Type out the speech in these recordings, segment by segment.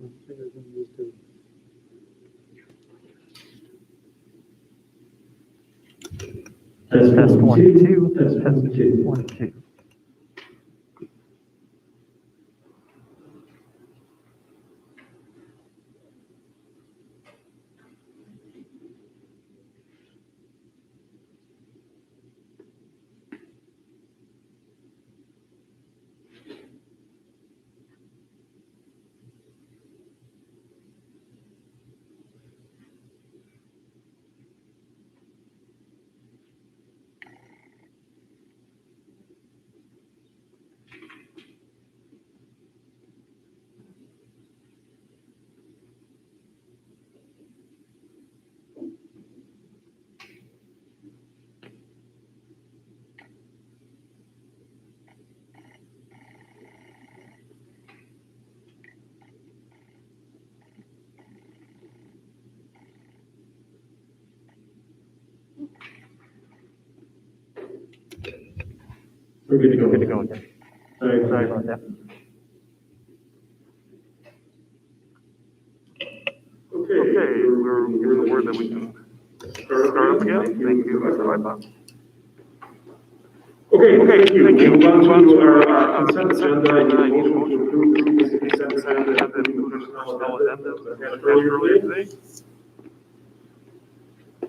Test 1, 2. Test 1, 2. We're good to go. Good to go again. Sorry about that. Okay, We're getting the word that we can start up again. Thank you, Mr. Lightbox. Okay, thank you. We move on to our consent agenda. I need a motion to approve the consent agenda that includes personnel addendums that had earlier today.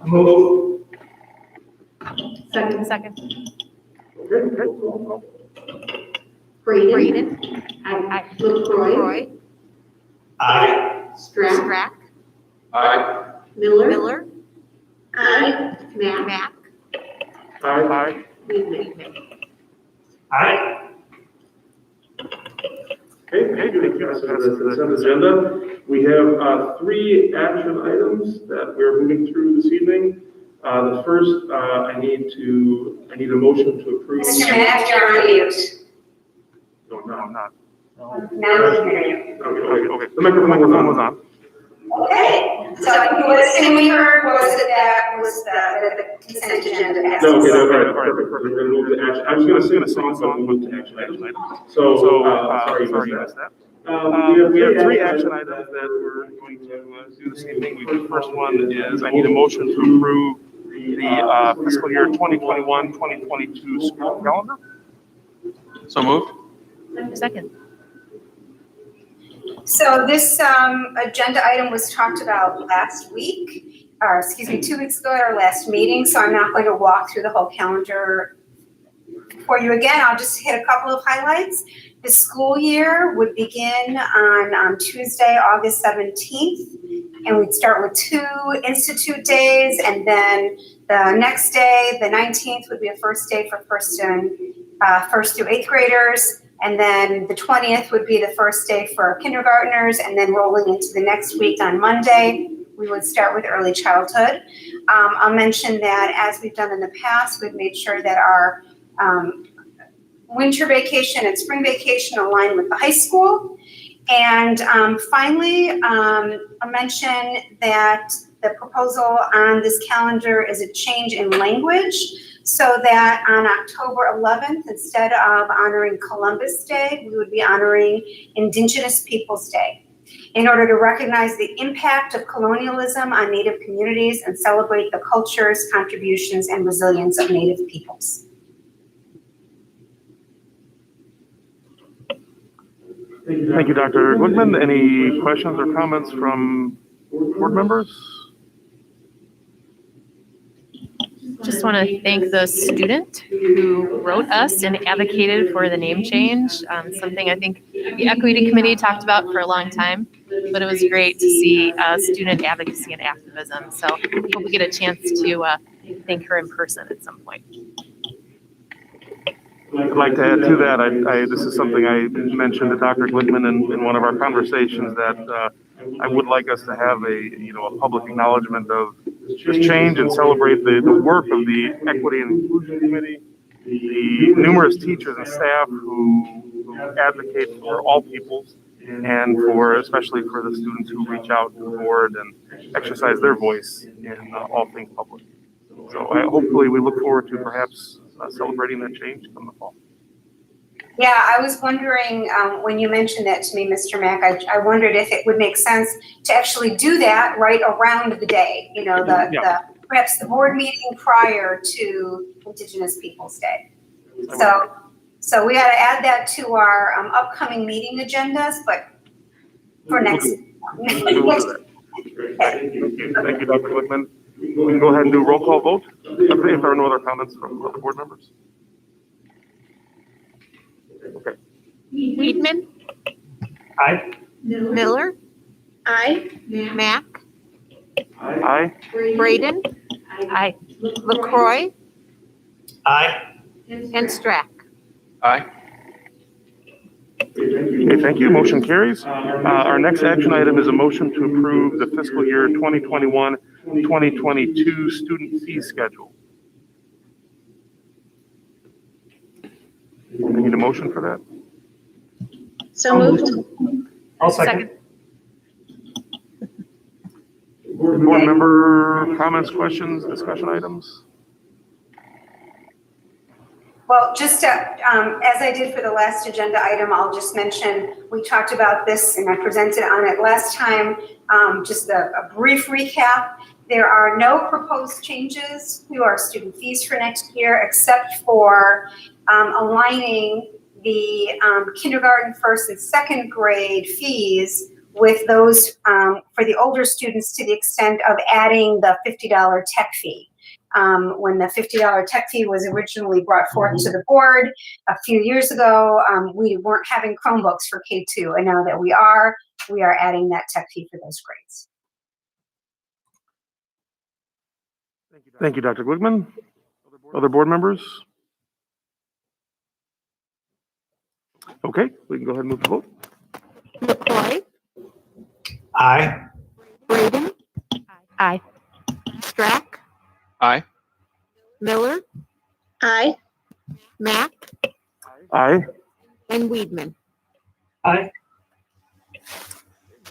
Move. Second. Okay, roll call. Braden. Aye. LaCroix. Aye. Strack. Aye. Miller. Aye. Mack. Aye. Weidman. Aye. Okay, thank you. That's the consent agenda. We have 3 action items that we're moving through this evening. The first, I need a motion to approve. Mr. Mack, you're on mute. No, I'm not. Now we can hear you. Okay. The microphone was on. Okay, so what thing we heard was that the consent agenda passes. No, okay, all right, perfect. We're gonna move to action. I was gonna sing a song, but we'll move to action items. So, sorry you missed that. We have 3 action items that we're going to do this evening. The first one is I need a motion to approve the fiscal year 2021-2022 school calendar. So moved. Second. So this agenda item was talked about last week, or 2 weeks ago at our last meeting, so I'm not going to walk through the whole calendar for you again. I'll just hit a couple of highlights. The school year would begin on Tuesday, August 17th, and we'd start with 2 institute days, and then the next day, the 19th, would be a first day for first through 8th graders. And then the 20th would be the first day for kindergartners, and then rolling into the next week on Monday, we would start with early childhood. I'll mention that as we've done in the past, we've made sure that our winter vacation and spring vacation align with the high school. And finally, I'll mention that the proposal on this calendar is a change in language, so that on October 11th, instead of honoring Columbus Day, we would be honoring Indigenous Peoples Day, in order to recognize the impact of colonialism on Native communities and celebrate the cultures, contributions, and resilience of Native peoples. Thank you, Dr. Glickman. Any questions or comments from board members? Just want to thank the student who wrote us and advocated for the name change. Something I think the Equity Committee talked about for a long time, but it was great to see student advocacy and activism. So I hope we get a chance to thank her in person at some point. I'd like to add to that. This is something I mentioned to Dr. Glickman in one of our conversations, that I would like us to have a public acknowledgement of this change and celebrate the work of the Equity and Inclusion Committee, the numerous teachers and staff who advocate for all peoples, and especially for the students who reach out to the board and exercise their voice in all things public. So hopefully we look forward to perhaps celebrating that change come the fall. Yeah, I was wondering, when you mentioned that to me, Mr. Mack, I wondered if it would make sense to actually do that right around the day, you know, perhaps the board meeting prior to Indigenous Peoples' Day. So we got to add that to our upcoming meeting agendas, but for next. Thank you, Dr. Glickman. We can go ahead and do roll call vote if there are no other comments from other board members. Okay. Weedman, Aye. Miller, Aye. Mack, Aye. Braden, aye, LaCroy, Aye. and Strack. Aye. Okay, thank you. Motion carries. Our next action item is a motion to approve the fiscal year 2021-2022 student fee schedule. I need a motion for that. So moved. I'll second. Board member comments, questions, discussion items? Well, just to, as I did for the last agenda item, I'll just mention, we talked about this and I presented on it last time. Just a brief recap. There are no proposed changes to our student fees for next year, except for aligning the kindergarten, first and second grade fees with those for the older students, to the extent of adding the $50 tech fee. When the $50 tech fee was originally brought forth to the board a few years ago, we weren't having Chromebooks for K2, and now that we are adding that tech fee for those grades. Thank you, Dr. Glickman. Other board members? Okay, we can go ahead and move to vote. LaCroy, Aye. Braden, aye, Strack, Aye. Miller, Aye. Mack, Aye. and Weedman. Aye.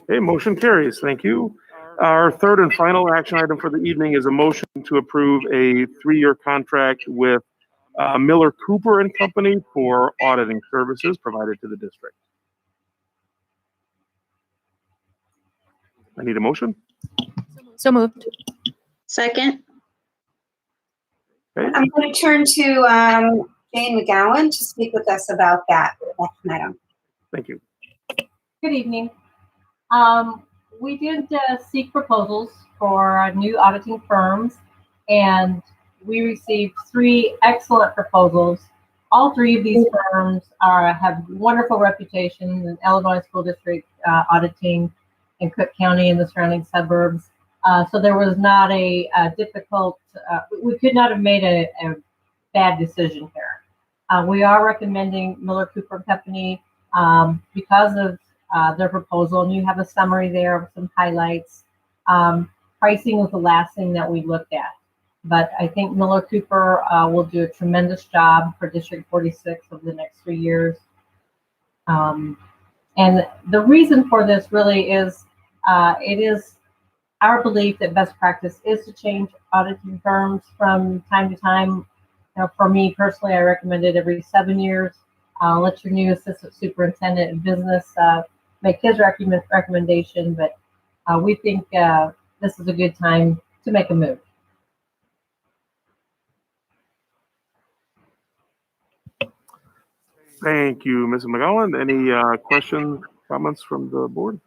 Okay, motion carries. Thank you. Our third and final action item for the evening is a motion to approve a 3-year contract with Miller Cooper and Company for auditing services provided to the district. I need a motion. So moved. Second. Okay. I'm going to turn to Jane McGowan to speak with us about that action item. Thank you. Good evening. We did seek proposals for new auditing firms, and we received 3 excellent proposals. All 3 of these firms have wonderful reputations in Illinois School District auditing in Cook County and the surrounding suburbs. So there was not a difficult, we could not have made a bad decision here. We are recommending Miller Cooper Company because of their proposal, and you have a summary there of some highlights. Pricing was the last thing that we looked at, but I think Miller Cooper will do a tremendous job for District 46 over the next 3 years. And the reason for this really is, it is our belief that best practice is to change auditing firms from time to time. For me personally, I recommend it every 7 years. Let your new assistant superintendent in business make his recommendation, but we think this is a good time to make a move. Thank you, Mrs. McGowan. Any questions, comments from the board?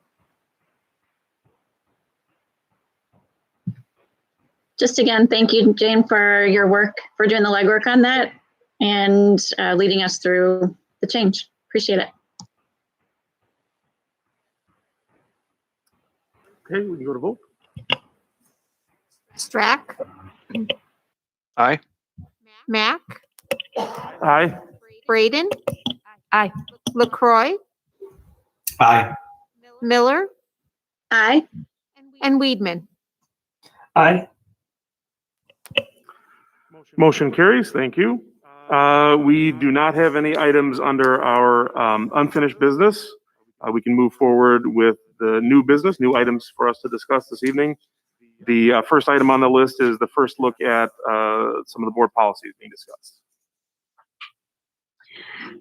Just again, thank you, Jane, for your work, for doing the legwork on that and leading us through the change. Appreciate it. Okay, we can go to vote. Strack, Aye. Mack, Aye. Braden, aye, LaCroy, Aye. Miller, Aye. and Weedman. Aye. Motion carries. Thank you. We do not have any items under our unfinished business. We can move forward with the new business, new items for us to discuss this evening. The first item on the list is the first look at some of the board policies being discussed.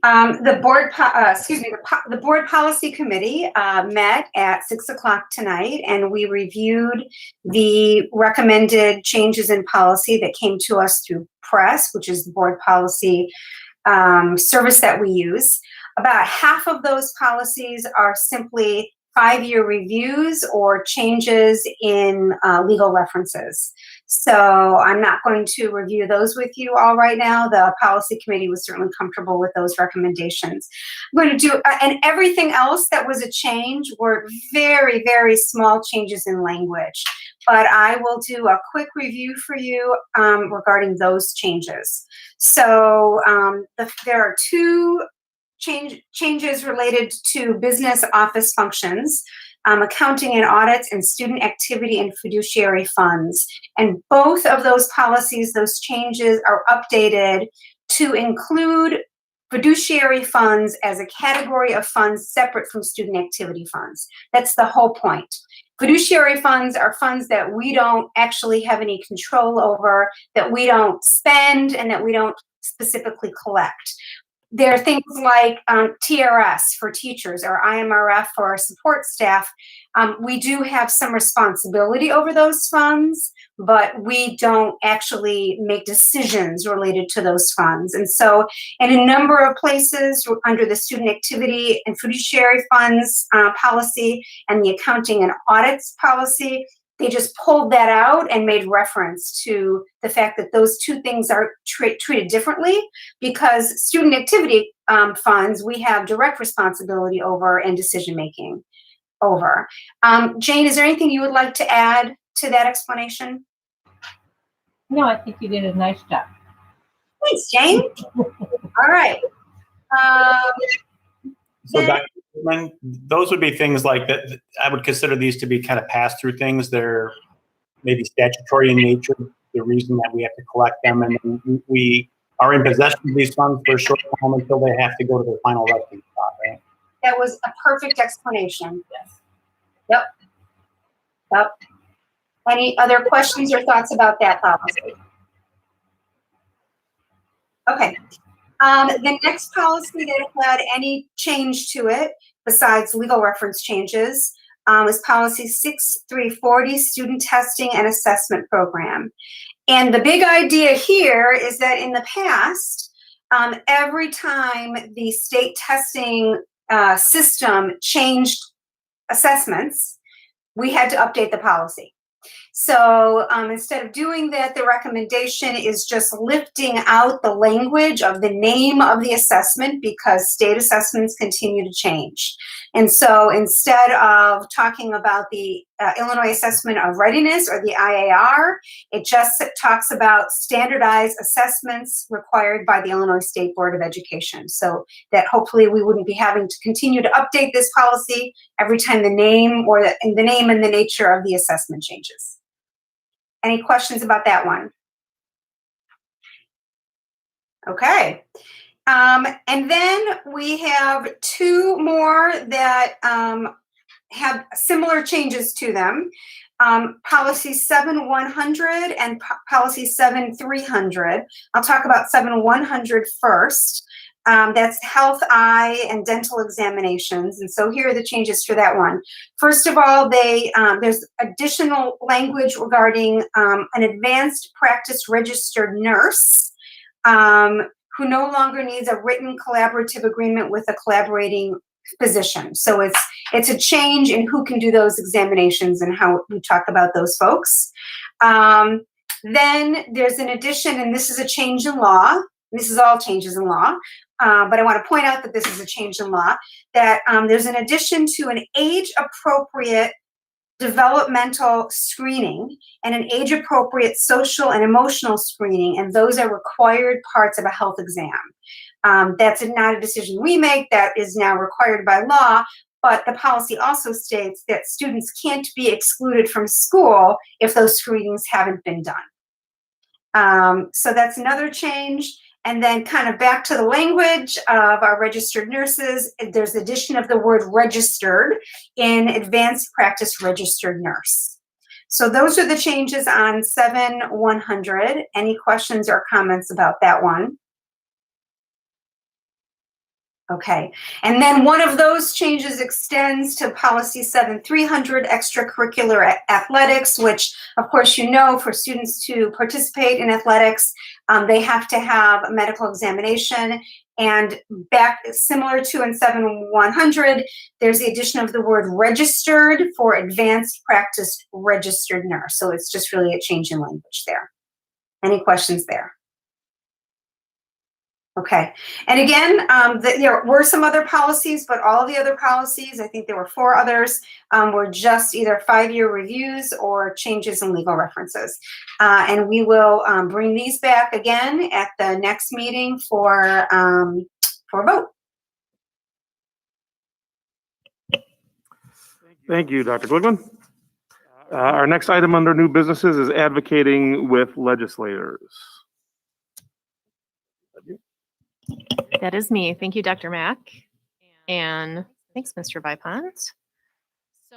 The board policy committee met at 6:00 tonight, and we reviewed the recommended changes in policy that came to us through press, which is the board policy service that we use. About half of those policies are simply 5-year reviews or changes in legal references. So I'm not going to review those with you all right now. The policy committee was certainly comfortable with those recommendations. I'm going to do, and everything else that was a change were very, very small changes in language. But I will do a quick review for you regarding those changes. So there are two changes related to business office functions, accounting and audits, and student activity and fiduciary funds. And both of those policies, those changes are updated to include fiduciary funds as a category of funds separate from student activity funds. That's the whole point. Fiduciary funds are funds that we don't actually have any control over, that we don't spend, and that we don't specifically collect. There are things like TRS for teachers or IMRF for our support staff. We do have some responsibility over those funds, but we don't actually make decisions related to those funds. And so in a number of places under the student activity and fiduciary funds policy and the accounting and audits policy, they just pulled that out and made reference to the fact that those two things are treated differently, because student activity funds we have direct responsibility over and decision-making over. Jane, is there anything you would like to add to that explanation? No, I think you did a nice job. Thanks, Jane. All right. So, Dr. Whitman, those would be things like that. I would consider these to be kind of pass-through things. They're maybe statutory in nature, the reason that we have to collect them, and then we are in possession of these funds for a short time until they have to go to their final resting spot, right? That was a perfect explanation. Yes. Yep. Any other questions or thoughts about that policy? Okay. The next policy that had any change to it, besides legal reference changes, is policy 6340, student testing and assessment program. And the big idea here is that in the past, every time the state testing system changed assessments, we had to update the policy. So instead of doing that, the recommendation is just lifting out the language of the name of the assessment, because state assessments continue to change. And so instead of talking about the Illinois Assessment of Readiness, or the IAR, it just talks about standardized assessments required by the Illinois State Board of Education. So that hopefully we wouldn't be having to continue to update this policy every time the name or the name and the nature of the assessment changes. Any questions about that one? Okay. And then we have two more that have similar changes to them. Policy 7100 and policy 7300. I'll talk about 7100 first. That's health, eye, and dental examinations. And so here are the changes for that one. First of all, there's additional language regarding an advanced practice registered nurse who no longer needs a written collaborative agreement with a collaborating physician. So it's a change in who can do those examinations and how we talk about those folks. Then there's an addition, and this is a change in law. This is all changes in law. But I want to point out that this is a change in law, that there's an addition to an age-appropriate developmental screening and an age-appropriate social and emotional screening, and those are required parts of a health exam. That's not a decision we make, that is now required by law, but the policy also states that students can't be excluded from school if those screenings haven't been done. So that's another change. And then kind of back to the language of our registered nurses, there's addition of the word registered in advanced practice registered nurse. So those are the changes on 7100. Any questions or comments about that one? Okay, and then one of those changes extends to policy 7300, extracurricular athletics, which of course you know for students to participate in athletics, they have to have a medical examination. And back similar to in 7100, there's the addition of the word registered for advanced practice registered nurse. So it's just really a change in language there. Any questions there? Okay, and again, there were some other policies, but all the other policies, I think there were 4 others, were just either 5-year reviews or changes in legal references. And we will bring these back again at the next meeting for a vote. Thank you, Dr. Glickman. Our next item under new businesses is advocating with legislators. That is me. Thank you, Dr. Mack. And thanks, Mr. Vipont.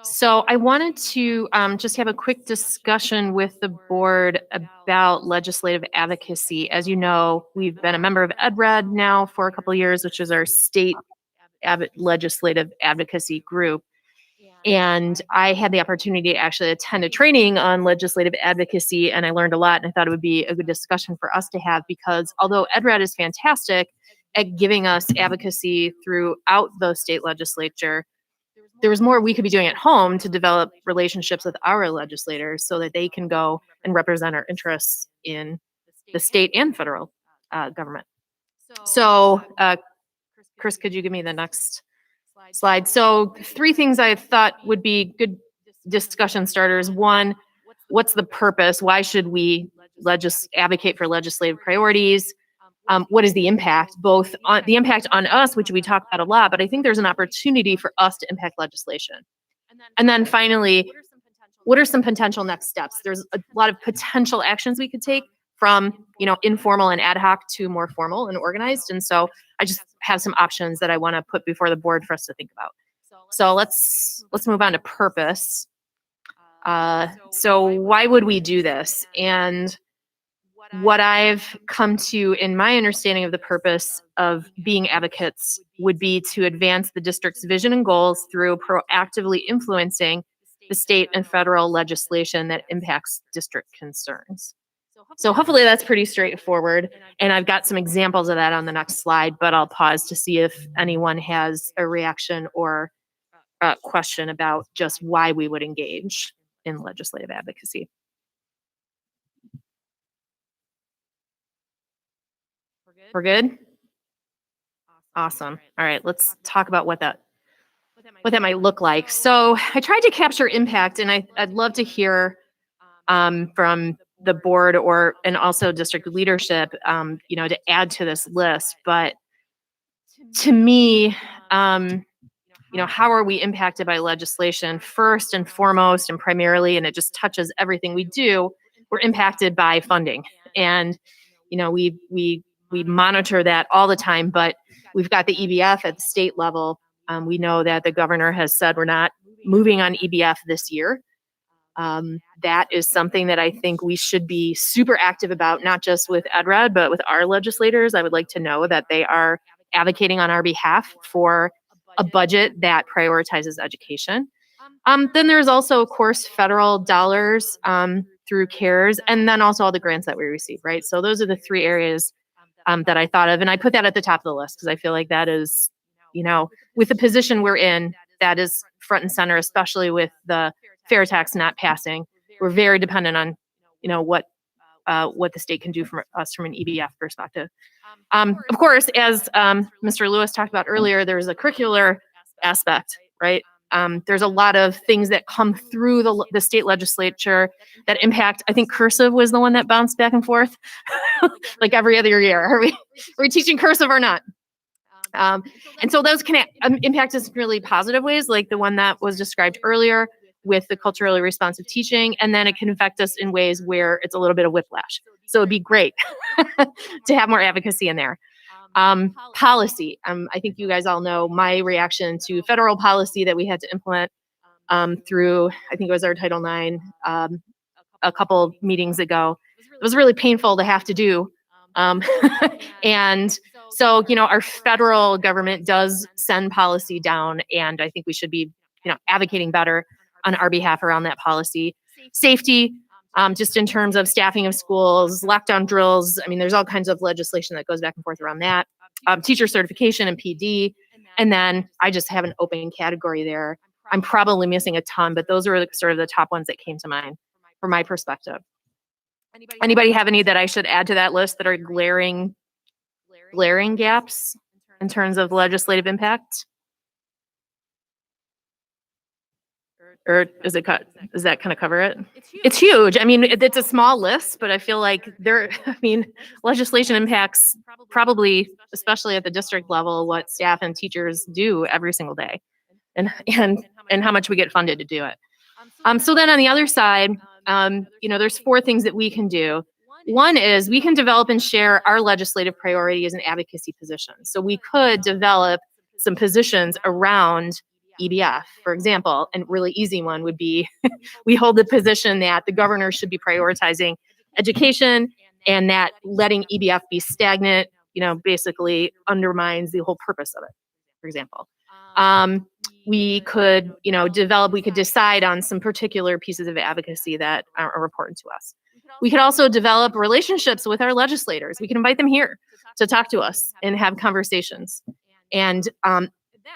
So I wanted to just have a quick discussion with the board about legislative advocacy. As you know, we've been a member of EdRed now for a couple of years, which is our state legislative advocacy group. And I had the opportunity to actually attend a training on legislative advocacy, and I learned a lot, and I thought it would be a good discussion for us to have, because although EdRed is fantastic at giving us advocacy throughout the state legislature, there was more we could be doing at home to develop relationships with our legislators so that they can go and represent our interests in the state and federal government. So, Chris, could you give me the next slide? So 3 things I thought would be good discussion starters. 1, what's the purpose? Why should we advocate for legislative priorities? What is the impact? Both on the impact on us, which we talk about a lot, but I think there's an opportunity for us to impact legislation. And then finally, what are some potential next steps? There's a lot of potential actions we could take from, informal and ad hoc to more formal and organized. And so I just have some options that I want to put before the board for us to think about. So let's move on to purpose. So why would we do this? And what I've come to in my understanding of the purpose of being advocates would be to advance the district's vision and goals through proactively influencing the state and federal legislation that impacts district concerns. So hopefully that's pretty straightforward. And I've got some examples of that on the next slide, but I'll pause to see if anyone has a reaction or a question about just why we would engage in legislative advocacy. We're good? Awesome. All right, let's talk about what that might look like. So I tried to capture impact, and I'd love to hear from the board and also district leadership, to add to this list. But to me, how are we impacted by legislation? First and foremost and primarily, and it just touches everything we do, we're impacted by funding. And, we monitor that all the time, but we've got the EBF at the state level. We know that the governor has said we're not moving on EBF this year. That is something that I think we should be super active about, not just with EdRed, but with our legislators. I would like to know that they are advocating on our behalf for a budget that prioritizes education. Then there's also, of course, federal dollars through CARES, and then also all the grants that we receive, right? So those are the 3 areas that I thought of, and I put that at the top of the list because I feel like that is, with the position we're in, that is front and center, especially with the fair tax not passing. We're very dependent on, what the state can do for us from an EBF perspective. Of course, as Mr. Lewis talked about earlier, there's a curricular aspect, right? There's a lot of things that come through the state legislature that impact. I think cursive was the one that bounced back and forth like every other year. Are we teaching cursive or not? And so those can impact us in really positive ways, like the one that was described earlier with the culturally responsive teaching. And then it can affect us in ways where it's a little bit of whiplash. So it'd be great to have more advocacy in there. Policy. I think you guys all know my reaction to federal policy that we had to implement through, I think it was our Title IX a couple meetings ago. It was really painful to have to do. And So, our federal government does send policy down, and I think we should be, advocating better on our behalf around that policy. Safety, just in terms of staffing of schools, lockdown drills. I mean, there's all kinds of legislation that goes back and forth around that. Teacher certification and PD. And then I just have an open category there. I'm probably missing a ton, but those are sort of the top ones that came to mind from my perspective. Anybody have any that I should add to that list that are glaring gaps in terms of legislative impact? Or does that kind of cover it? It's huge. I mean, it's a small list, but I feel like legislation impacts probably, especially at the district level, what staff and teachers do every single day, and how much we get funded to do it. So then on the other side, there's 4 things that we can do. One is we can develop and share our legislative priorities and advocacy positions. So we could develop some positions around EBF, for example, and really easy one would be we hold the position that the governor should be prioritizing education, and that letting EBF be stagnant, basically undermines the whole purpose of it, for example. We could, we could decide on some particular pieces of advocacy that are important to us. We could also develop relationships with our legislators. We can invite them here to talk to us and have conversations. And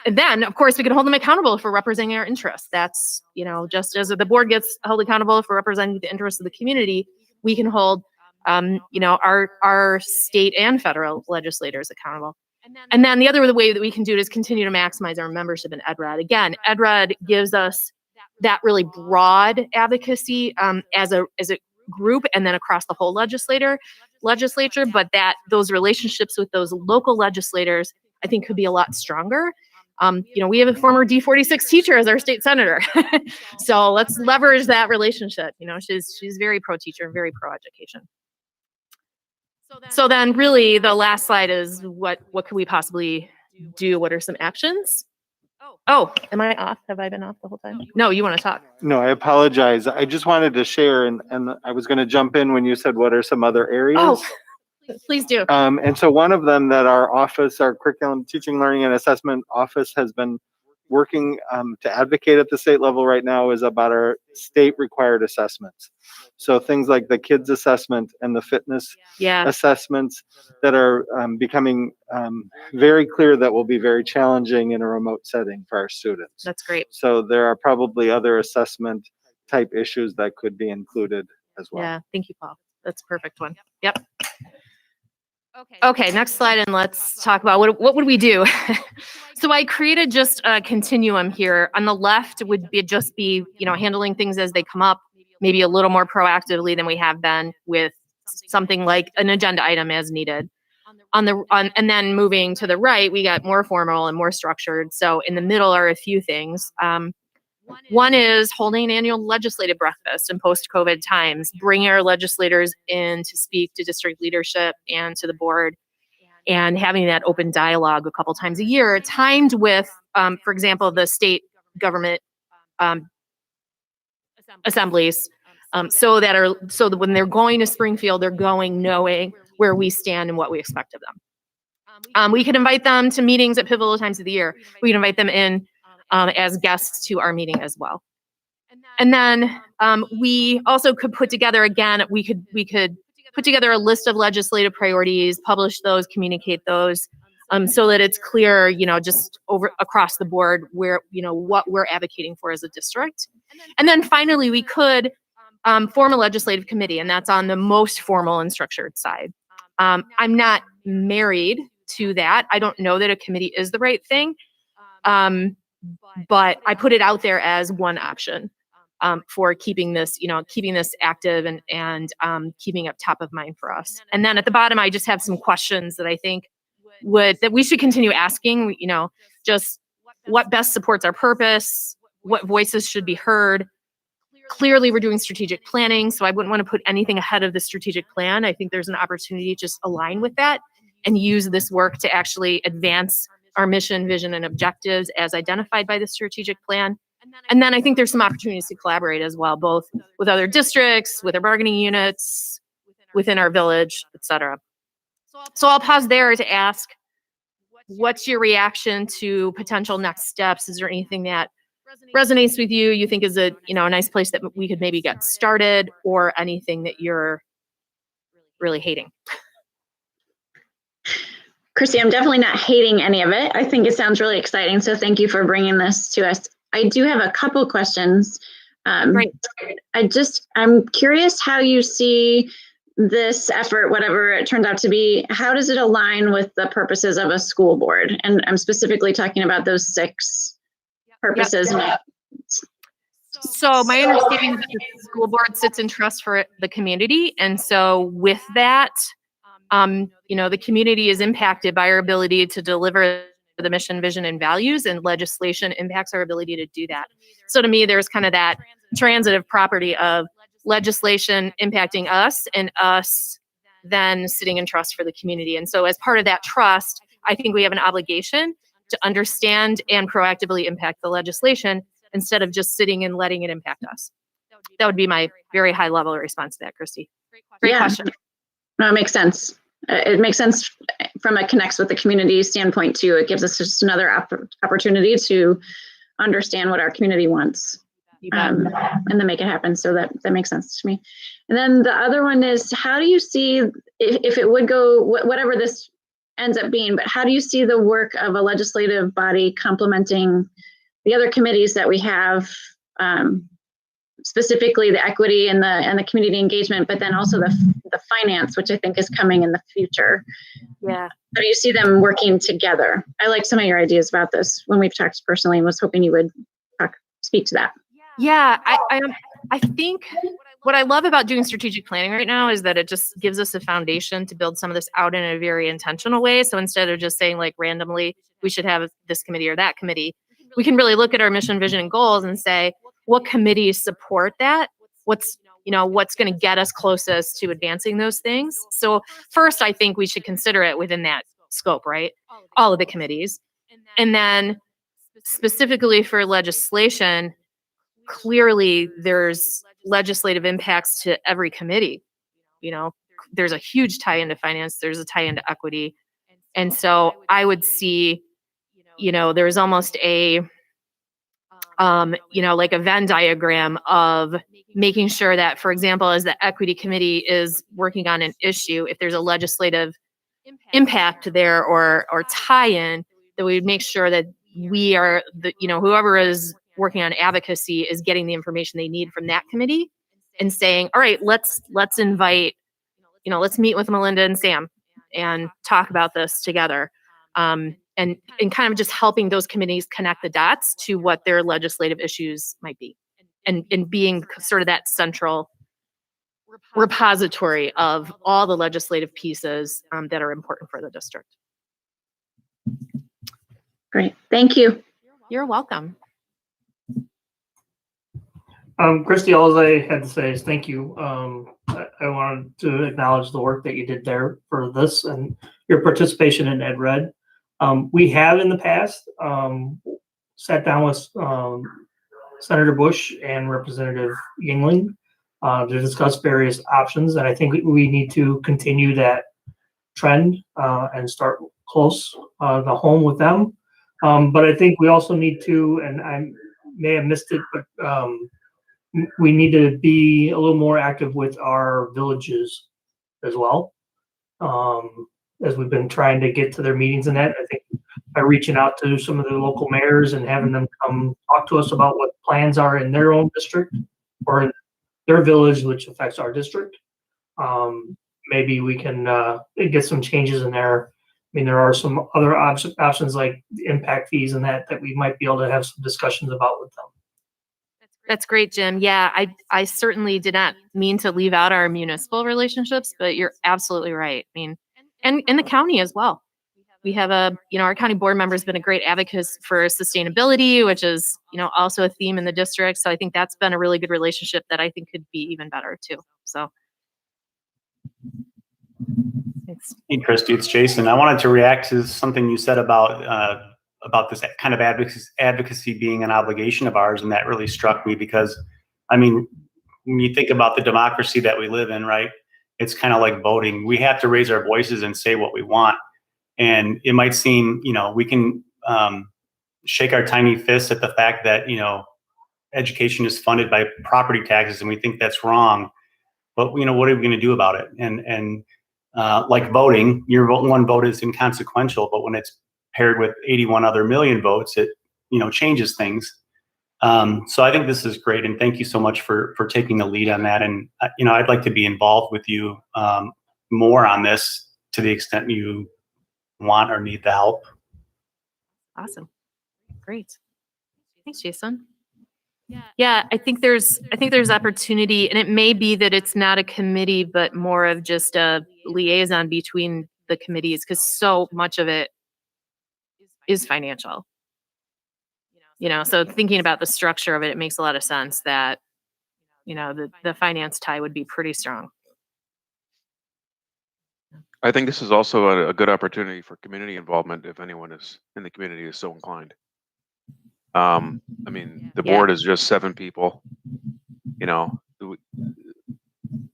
then, of course, we can hold them accountable for representing our interests. That's, just as the board gets held accountable for representing the interests of the community, we can hold, our state and federal legislators accountable. And then the other way that we can do it is continue to maximize our membership in EdRed. Again, EdRed gives us that really broad advocacy as a group and then across the whole legislature, but that those relationships with those local legislators, I think, could be a lot stronger. We have a former D46 teacher as our state senator. So let's leverage that relationship. She's very pro-teacher and very pro-education. So then really the last slide is what could we possibly do? What are some actions? Oh, am I off? Have I been off the whole time? No, you want to talk? No, I apologize. I just wanted to share, and I was going to jump in when you said what are some other areas. Oh, please do. And so one of them that our office, our curriculum, teaching, learning, and assessment office has been working to advocate at the state level right now is about our state required assessments. So things like the kids assessment and the fitness assessments that are becoming very clear that will be very challenging in a remote setting for our students. That's great. So there are probably other assessment type issues that could be included as well. Yeah, thank you, Paul. That's a perfect one. Yep. Okay, next slide, and let's talk about what would we do? So I created just a continuum here. On the left would be handling things as they come up, maybe a little more proactively than we have been with something like an agenda item as needed. And then moving to the right, we got more formal and more structured. So in the middle are a few things. One is holding an annual legislative breakfast in post-COVID times, bringing our legislators in to speak to district leadership and to the board, and having that open dialogue a couple times a year, timed with, for example, the state government assemblies, so that when they're going to Springfield, they're going knowing where we stand and what we expect of them. We could invite them to meetings at pivotal times of the year. We can invite them in as guests to our meeting as well. And then we also could put together, again, we could put together a list of legislative priorities, publish those, communicate those, so that it's clear, just over across the board where, what we're advocating for as a district. And then finally, we could form a legislative committee, and that's on the most formal and structured side. I'm not married to that. I don't know that a committee is the right thing. But I put it out there as one option for keeping this active and keeping up top of mind for us. And then at the bottom, I just have some questions that I think that we should continue asking. Just what best supports our purpose, what voices should be heard. Clearly, we're doing strategic planning, so I wouldn't want to put anything ahead of the strategic plan. I think there's an opportunity to just align with that and use this work to actually advance our mission, vision, and objectives as identified by the strategic plan. And then I think there's some opportunities to collaborate as well, both with other districts, with our bargaining units, within our village, et cetera. So I'll pause there to ask, what's your reaction to potential next steps? Is there anything that resonates with you, you think is a, you know, a nice place that we could maybe get started, or anything that you're really hating? Christy, I'm definitely not hating any of it. I think it sounds really exciting. So thank you for bringing this to us. I do have a couple questions. Great. I'm curious how you see this effort, whatever it turns out to be, how does it align with the purposes of a school board? And I'm specifically talking about those 6 purposes. Yep. So my understanding is that the school board sits in trust for the community. And so with that, you know, the community is impacted by our ability to deliver the mission, vision, and values, and legislation impacts our ability to do that. So to me, there's kind of that transitive property of legislation impacting us and us then sitting in trust for the community. And so as part of that trust, I think we have an obligation to understand and proactively impact the legislation instead of just sitting and letting it impact us. That would be my very high level response to that, Christy. Great question. No, it makes sense. It makes sense from a connects with the community standpoint too. It gives us just another opportunity to understand what our community wants, and then make it happen. So that makes sense to me. And then the other one is, how do you see, if it would go, whatever this ends up being, but how do you see the work of a legislative body complementing the other committees that we have, specifically the equity and the community engagement, but then also the finance, which I think is coming in the future? Yeah. How do you see them working together? I like some of your ideas about this when we've talked personally, and was hoping you would speak to that. Yeah, I think what I love about doing strategic planning right now is that it just gives us a foundation to build some of this out in a very intentional way. So instead of just saying like randomly, we should have this committee or that committee, we can really look at our mission, vision, and goals and say, what committees support that? What's going to get us closest to advancing those things? So first, I think we should consider it within that scope, right? All of the committees. And then specifically for legislation, clearly there's legislative impacts to every committee. You know, there's a huge tie into finance, there's a tie into equity. And so I would see, you know, there's almost a, like a Venn diagram of making sure that, for example, as the equity committee is working on an issue, if there's a legislative impact there or tie-in, that we would make sure that we are whoever is working on advocacy is getting the information they need from that committee and saying, all right, let's invite, let's meet with Melinda and Sam and talk about this together. And kind of just helping those committees connect the dots to what their legislative issues might be, and being sort of that central repository of all the legislative pieces that are important for the district. Great, thank you. You're welcome. Christy, all I had to say is thank you. I wanted to acknowledge the work that you did there for this and your participation in EdRed. We have in the past sat down with Senator Bush and Representative Yingling to discuss various options, and I think we need to continue that trend and start close the home with them. But I think we also need to, and I may have missed it, but we need to be a little more active with our villages as well. As we've been trying to get to their meetings and that, I think by reaching out to some of the local mayors and having them come talk to us about what plans are in their own district or in their village, which affects our district, maybe we can get some changes in there. I mean, there are some other options like impact fees and that we might be able to have some discussions about with them. That's great, Jim. Yeah, I certainly did not mean to leave out our municipal relationships, but you're absolutely right. I mean, and in the county as well. We have our county board member has been a great advocate for sustainability, which is, also a theme in the district. So I think that's been a really good relationship that I think could be even better too. So. Thanks. Hey, Christy, it's Jason. I wanted to react to something you said about this kind of advocacy being an obligation of ours, and that really struck me because, I mean, when you think about the democracy that we live in, right, it's kind of like voting. We have to raise our voices and say what we want. And it might seem, we can shake our tiny fists at the fact that, education is funded by property taxes, and we think that's wrong. But, what are we going to do about it? And like voting, your one vote is inconsequential, but when it's paired with 81 other million votes, it, changes things. So I think this is great, and thank you so much for taking the lead on that. And I'd like to be involved with you more on this to the extent you want or need the help. Awesome. Great. Thanks, Jason. Yeah, I think there's opportunity, and it may be that it's not a committee, but more of just a liaison between the committees, because so much of it is financial. So thinking about the structure of it, it makes a lot of sense that, the finance tie would be pretty strong. I think this is also a good opportunity for community involvement if anyone is in the community is so inclined. The board is just 7 people,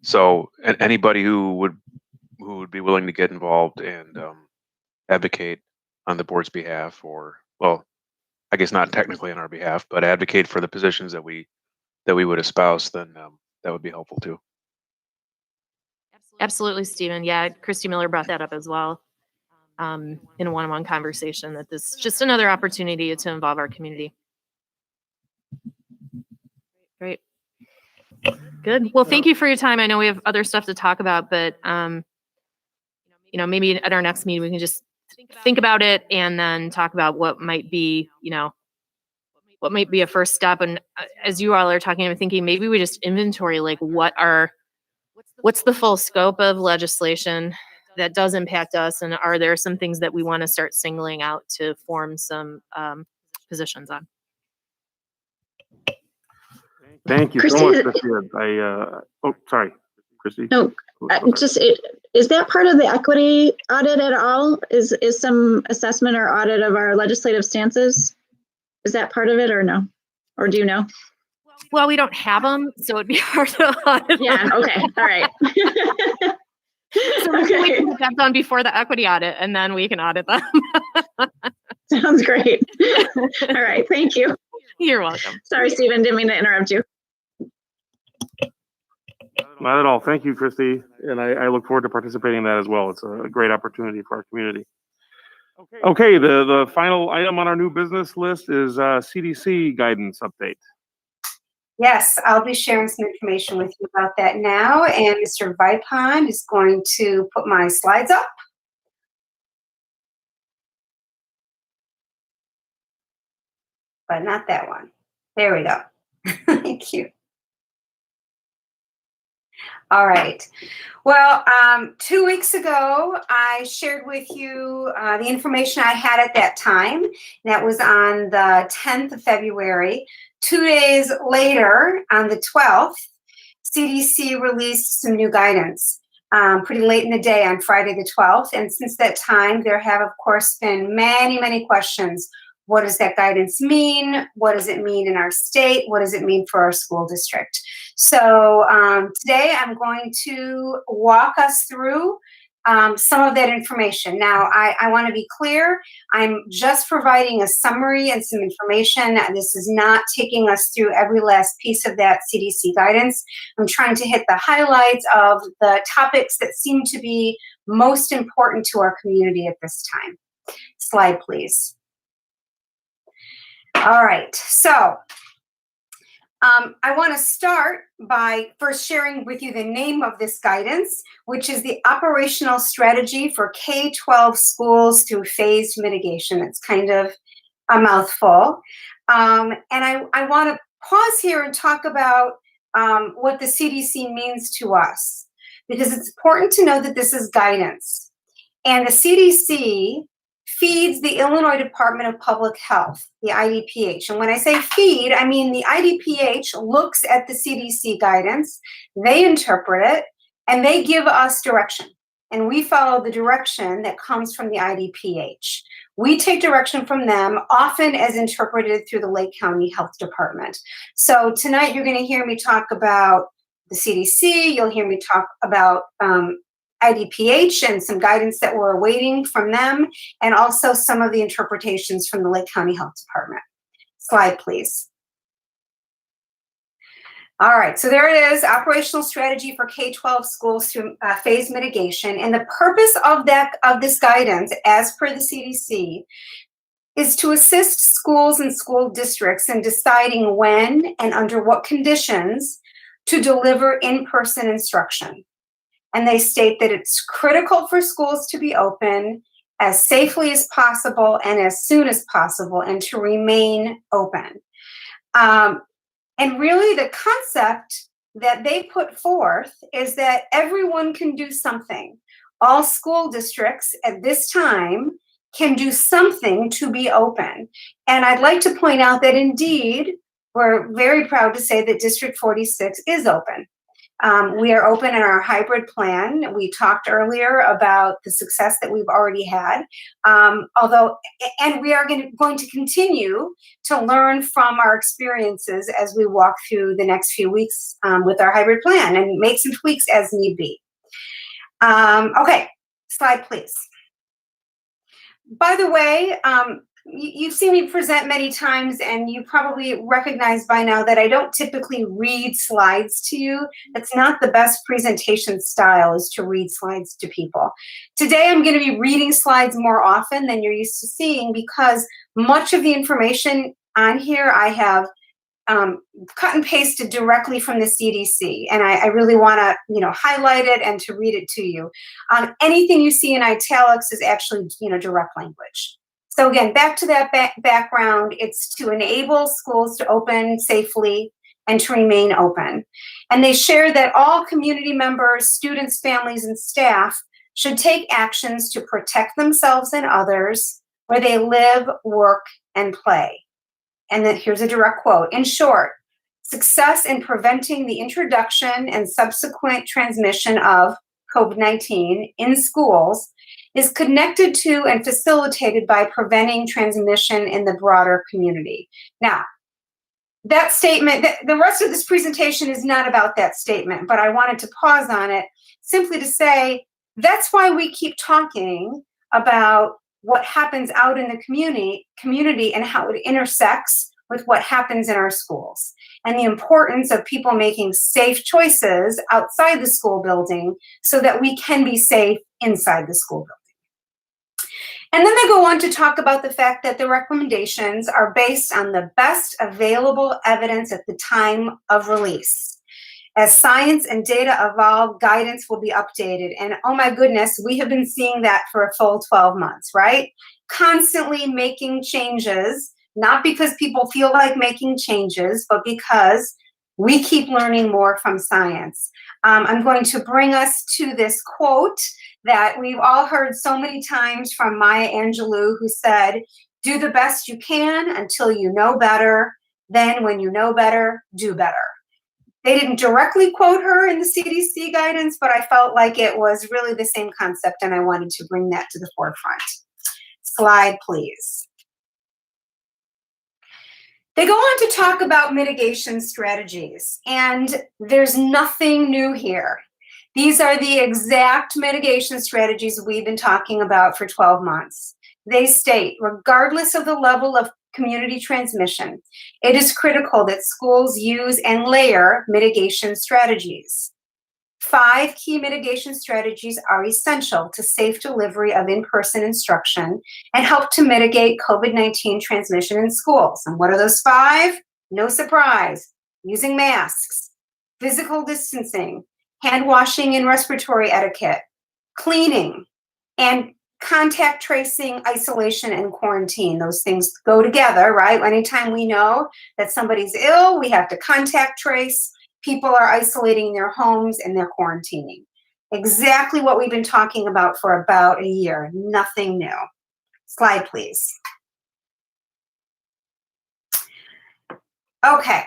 so anybody who would be willing to get involved and advocate on the board's behalf, or, well, I guess not technically on our behalf, but advocate for the positions that we would espouse, then that would be helpful too. Absolutely, Stephen. Yeah, Christy Miller brought that up as well in a one-on-one conversation, that this is just another opportunity to involve our community. Great. Good. Well, thank you for your time. I know we have other stuff to talk about, but maybe at our next meeting we can just think about it and then talk about what might be, what might be a first step. And as you all are talking, I'm thinking maybe we just inventory, like, what's the full scope of legislation that does impact us, and are there some things that we want to start singling out to form some positions on? Thank you so much, Christy. Sorry, Christy. No, is that part of the equity audit at all? Is some assessment or audit of our legislative stances? Is that part of it, or no? Or do you know? Well, we don't have them, so it'd be hard to audit. Yeah. Okay. All right. So we can get that done before the equity audit, and then we can audit them. Sounds great. All right. Thank you. You're welcome. Sorry, Stephen. Didn't mean to interrupt you. Not at all. Thank you, Christy. And I look forward to participating in that as well. It's a great opportunity for our community. Okay, the final item on our new business list is CDC guidance update. Yes, I'll be sharing some information with you about that now. And Mr. Vipond is going to put my slides up. But not that one. There we go. Thank you. All right. Well, 2 weeks ago, I shared with you the information I had at that time. That was on the 10th of February. 2 days later, on the 12th, CDC released some new guidance pretty late in the day on Friday the 12th. And since that time, there have, of course, been many, many questions. What does that guidance mean? What does it mean in our state? What does it mean for our school district? So today I'm going to walk us through some of that information. Now, I want to be clear. I'm just providing a summary and some information. This is not taking us through every last piece of that CDC guidance. I'm trying to hit the highlights of the topics that seem to be most important to our community at this time. Slide, please. All right, so I want to start by first sharing with you the name of this guidance, which is the Operational Strategy for K-12 Schools Through Phased Mitigation. It's kind of a mouthful. And I want to pause here and talk about what the CDC means to us, because it's important to know that this is guidance. And the CDC feeds the Illinois Department of Public Health, the IDPH. And when I say feed, I mean the IDPH looks at the CDC guidance, they interpret it, and they give us direction. And we follow the direction that comes from the IDPH. We take direction from them, often as interpreted through the Lake County Health Department. So tonight you're going to hear me talk about the CDC, you'll hear me talk about IDPH and some guidance that we're awaiting from them, and also some of the interpretations from the Lake County Health Department. Slide, please. All right, so there it is, operational strategy for K-12 schools through phase mitigation. And the purpose of this guidance, as per the CDC, is to assist schools and school districts in deciding when and under what conditions to deliver in-person instruction. And they state that it's critical for schools to be open as safely as possible and as soon as possible, and to remain open. And really the concept that they put forth is that everyone can do something. All school districts at this time can do something to be open. And I'd like to point out that indeed, we're very proud to say that District 46 is open. We are open in our hybrid plan. We talked earlier about the success that we've already had. And we are going to continue to learn from our experiences as we walk through the next few weeks with our hybrid plan and make some tweaks as need be. Okay, slide please. By the way, you've seen me present many times, and you probably recognize by now that I don't typically read slides to you. That's not the best presentation style, is to read slides to people. Today, I'm going to be reading slides more often than you're used to seeing, because much of the information on here I have cut and pasted directly from the CDC, and I really want to, highlight it and to read it to you. Anything you see in italics is actually, direct language. So again, back to that background, it's to enable schools to open safely and to remain open. And they share that all community members, students, families, and staff should take actions to protect themselves and others where they live, work, and play. And then here's a direct quote. In short, success in preventing the introduction and subsequent transmission of COVID-19 in schools is connected to and facilitated by preventing transmission in the broader community. Now, that statement, the rest of this presentation is not about that statement, but I wanted to pause on it simply to say that's why we keep talking about what happens out in the community and how it intersects with what happens in our schools, and the importance of people making safe choices outside the school building so that we can be safe inside the school building. And then they go on to talk about the fact that the recommendations are based on the best available evidence at the time of release. As science and data evolve, guidance will be updated. And oh my goodness, we have been seeing that for a full 12 months, right? Constantly making changes, not because people feel like making changes, but because we keep learning more from science. I'm going to bring us to this quote that we've all heard so many times from Maya Angelou, who said, "Do the best you can until you know better. Then when you know better, do better." They didn't directly quote her in the CDC guidance, but I felt like it was really the same concept, and I wanted to bring that to the forefront. Slide, please. They go on to talk about mitigation strategies, and there's nothing new here. These are the exact mitigation strategies we've been talking about for 12 months. They state, regardless of the level of community transmission, it is critical that schools use and layer mitigation strategies. 5 key mitigation strategies are essential to safe delivery of in-person instruction and help to mitigate COVID-19 transmission in schools. And what are those 5? No surprise: using masks, physical distancing, hand washing and respiratory etiquette, cleaning, and contact tracing, isolation, and quarantine. Those things go together, right? Anytime we know that somebody's ill, we have to contact trace. People are isolating their homes and they're quarantining. Exactly what we've been talking about for about a year. Nothing new. Slide, please. Okay.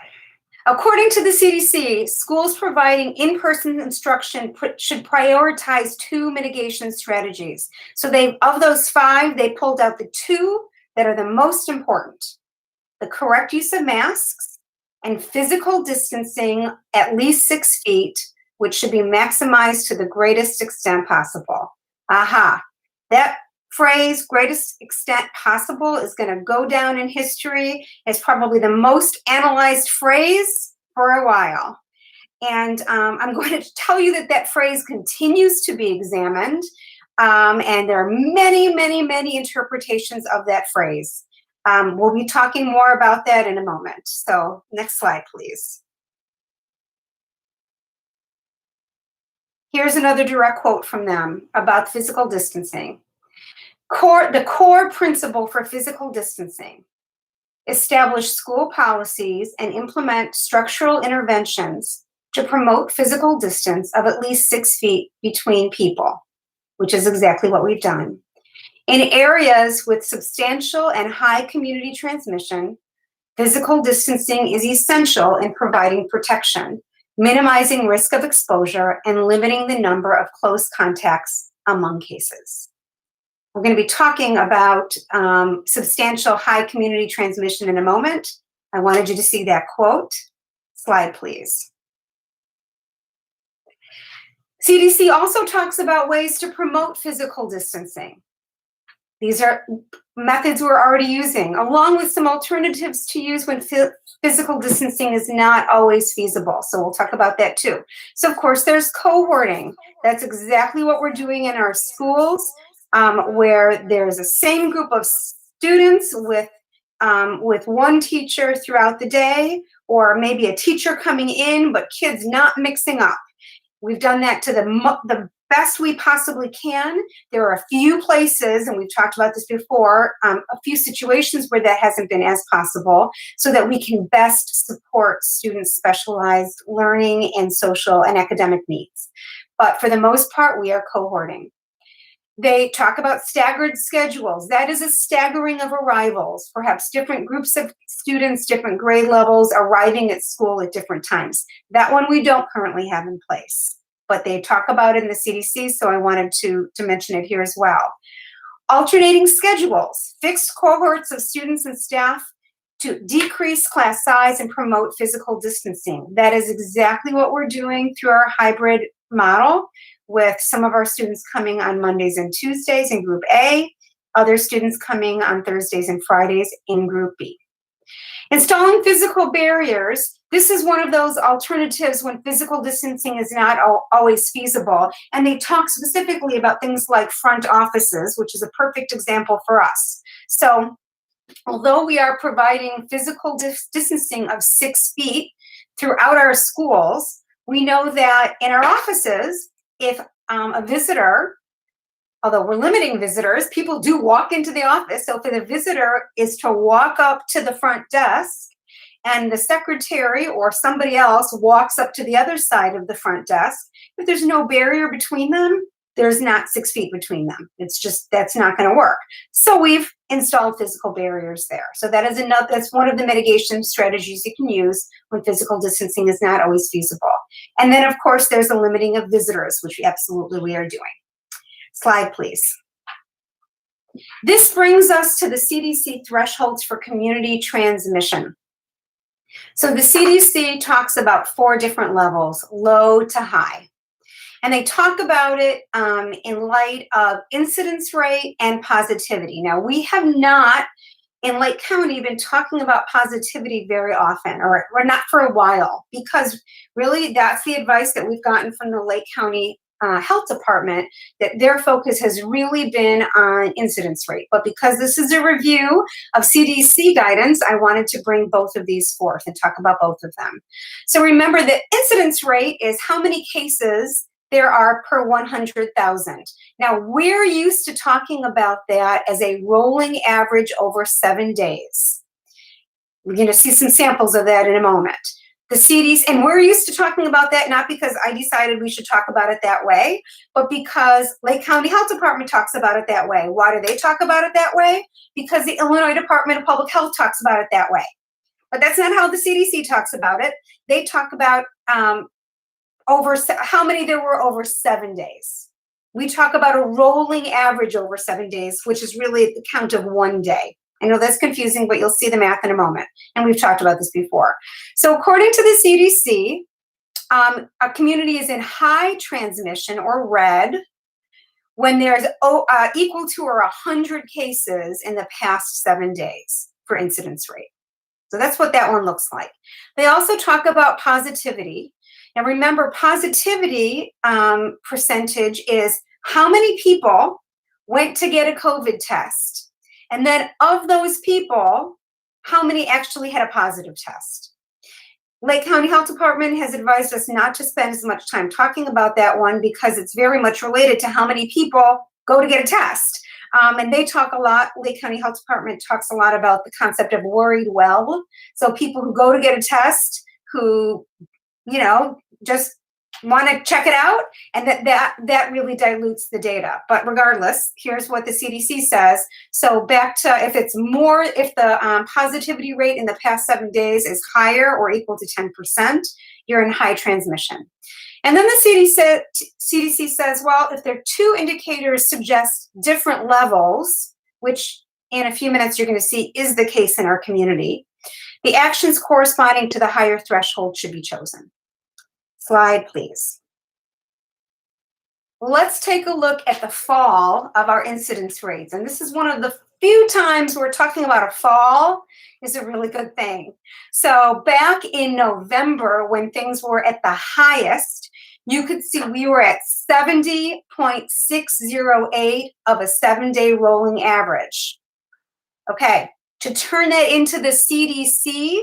According to the CDC, schools providing in-person instruction should prioritize 2 mitigation strategies. So of those 5, they pulled out the 2 that are the most important: the correct use of masks and physical distancing at least 6 feet which should be maximized to the greatest extent possible. Aha, that phrase, greatest extent possible, is going to go down in history as probably the most analyzed phrase for a while. And I'm going to tell you that that phrase continues to be examined, and there are many, many, many interpretations of that phrase. We'll be talking more about that in a moment. So next slide, please. Here's another direct quote from them about physical distancing. The core principle for physical distancing: establish school policies and implement structural interventions to promote physical distance of at least 6 feet between people, which is exactly what we've done. In areas with substantial and high community transmission, physical distancing is essential in providing protection, minimizing risk of exposure, and limiting the number of close contacts among cases. We're going to be talking about substantial high community transmission in a moment. I wanted you to see that quote. Slide, please. CDC also talks about ways to promote physical distancing. These are methods we're already using, along with some alternatives to use when physical distancing is not always feasible. So we'll talk about that too. So of course, there's cohorting. That's exactly what we're doing in our schools, where there's a same group of students with one teacher throughout the day, or maybe a teacher coming in, but kids not mixing up. We've done that to the best we possibly can. There are a few places, and we've talked about this before, a few situations where that hasn't been as possible, so that we can best support students' specialized learning and social and academic needs. But for the most part, we are cohorting. They talk about staggered schedules. That is a staggering of arrivals, perhaps different groups of students, different grade levels arriving at school at different times. That one we don't currently have in place, but they talk about it in the CDC, so I wanted to mention it here as well. Alternating schedules, fixed cohorts of students and staff to decrease class size and promote physical distancing. That is exactly what we're doing through our hybrid model, with some of our students coming on Mondays and Tuesdays in Group A, other students coming on Thursdays and Fridays in Group B. Installing physical barriers. This is one of those alternatives when physical distancing is not always feasible. And they talk specifically about things like front offices, which is a perfect example for us. So although we are providing physical distancing of 6 feet throughout our schools, we know that in our offices, if a visitor, although we're limiting visitors, people do walk into the office. So if the visitor is to walk up to the front desk and the secretary or somebody else walks up to the other side of the front desk, if there's no barrier between them, there's not 6 feet between them. It's just, that's not going to work. So we've installed physical barriers there. So that is that's one of the mitigation strategies you can use when physical distancing is not always feasible. And then of course there's the limiting of visitors, which we are doing. Slide, please. This brings us to the CDC thresholds for community transmission. So the CDC talks about 4 different levels, low to high. And they talk about it in light of incidence rate and positivity. Now, we have not, in Lake County, been talking about positivity very often, or not for a while, because really that's the advice that we've gotten from the Lake County Health Department, that their focus has really been on incidence rate. But because this is a review of CDC guidance, I wanted to bring both of these forth and talk about both of them. So remember that incidence rate is how many cases there are per 100,000. Now, we're used to talking about that as a rolling average over 7 days. We're going to see some samples of that in a moment. The CDC, and we're used to talking about that not because I decided we should talk about it that way, but because Lake County Health Department talks about it that way. Why do they talk about it that way? Because the Illinois Department of Public Health talks about it that way. But that's not how the CDC talks about it. They talk about how many there were over 7 days. We talk about a rolling average over 7 days, which is really the count of 1 day. I know that's confusing, but you'll see the math in a moment. And we've talked about this before. So according to the CDC, A community is in high transmission or red when there's equal to or 100 cases in the past 7 days for incidence rate. So that's what that one looks like. They also talk about positivity. And remember, positivity percentage is how many people went to get a COVID test. And then of those people, how many actually had a positive test. Lake County Health Department has advised us not to spend as much time talking about that one because it's very much related to how many people go to get a test. And they talk a lot, Lake County Health Department talks a lot about the concept of worried well. So people who go to get a test who, just want to check it out, and that really dilutes the data. But regardless, here's what the CDC says. So back to if the positivity rate in the past 7 days is higher or equal to 10%, you're in high transmission. And then the CDC says, well, if their two indicators suggest different levels, which in a few minutes you're going to see is the case in our community, the actions corresponding to the higher threshold should be chosen. Slide, please. Let's take a look at the fall of our incidence rates. And this is one of the few times we're talking about a fall is a really good thing. So back in November, when things were at the highest, you could see we were at 70.608 of a 7-day rolling average. Okay, to turn that into the CDC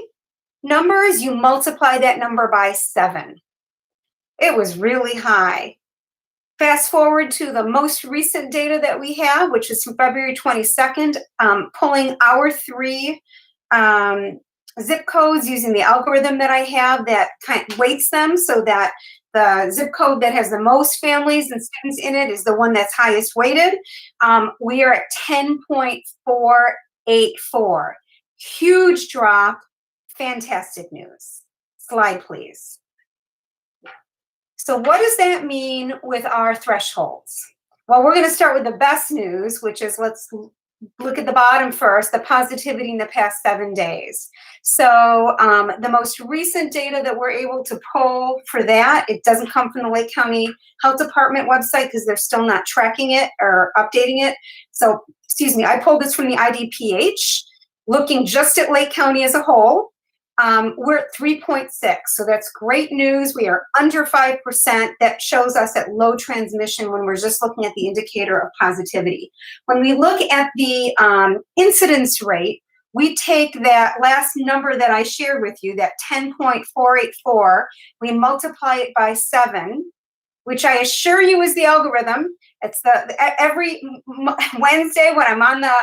numbers, you multiply that number by 7. It was really high. Fast forward to the most recent data that we have, which is from February 22nd, pulling our 3 zip codes using the algorithm that I have that kind of weights them so that the zip code that has the most families and students in it is the one that's highest weighted. We are at 10.484. Huge drop. Fantastic news. Slide, please. So what does that mean with our thresholds? Well, we're going to start with the best news, which is, let's look at the bottom first, the positivity in the past 7 days. So the most recent data that we're able to pull for that, it doesn't come from the Lake County Health Department website because they're still not tracking it or updating it. So, I pulled this from the IDPH, looking just at Lake County as a whole. We're at 3.6, so that's great news. We are under 5%. That shows us at low transmission when we're just looking at the indicator of positivity. When we look at the incidence rate, we take that last number that I shared with you, that 10.484, we multiply it by 7, which I assure you is the algorithm. It's every Wednesday when I'm on the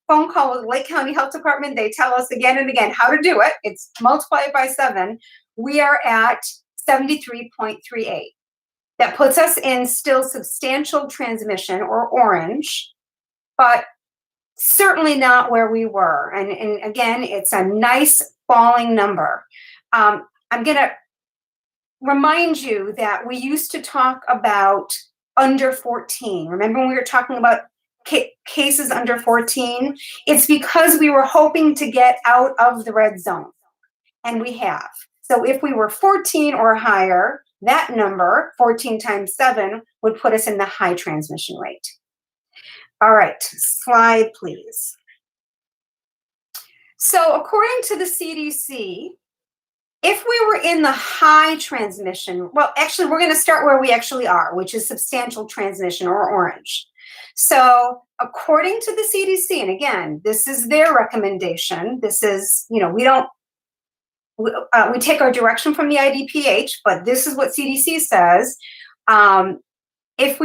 phone call with Lake County Health Department, they tell us again and again how to do it. It's multiplied by 7. We are at 73.38. That puts us in still substantial transmission or orange, but certainly not where we were. And again, it's a nice falling number. I'm going to remind you that we used to talk about under 14. Remember when we were talking about cases under 14? It's because we were hoping to get out of the red zone, and we have. So if we were 14 or higher, that number, 14 times 7, would put us in the high transmission rate. All right, slide, please. So according to the CDC, if we were in the high transmission, well, actually, we're going to start where we actually are, which is substantial transmission or orange. So according to the CDC, and again, this is their recommendation. This is, we take our direction from the IDPH, but this is what CDC says. If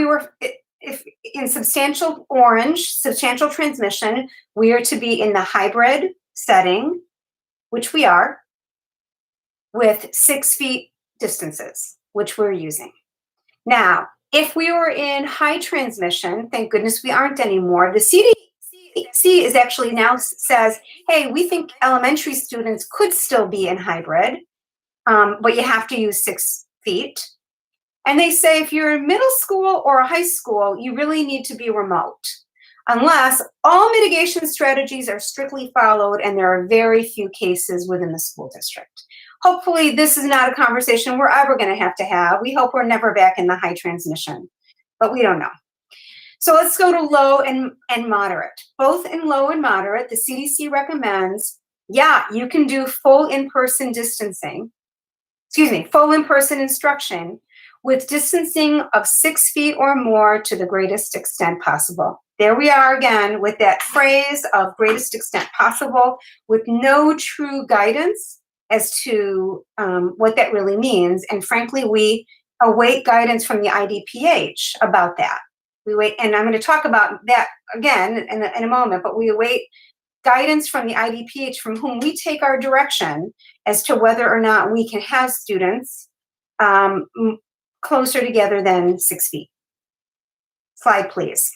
in substantial orange, substantial transmission, we are to be in the hybrid setting, which we are, with 6 feet distances, which we're using. Now, if we were in high transmission, thank goodness we aren't anymore, the CDC is actually now says, hey, we think elementary students could still be in hybrid, but you have to use 6 feet. And they say if you're in middle school or high school, you really need to be remote, unless all mitigation strategies are strictly followed and there are very few cases within the school district. hopefully this is not a conversation we're ever going to have. We hope we're never back in the high transmission, but we don't know. So let's go to low and moderate. Both in low and moderate, the CDC recommends, yeah, you can do full in-person instruction with distancing of 6 feet or more to the greatest extent possible. There we are again with that phrase of greatest extent possible, with no true guidance as to what that really means. And frankly, we await guidance from the IDPH about that. We wait, and I'm going to talk about that again in a moment, but we await guidance from the IDPH, from whom we take our direction as to whether or not we can have students closer together than 6 feet. Slide, please.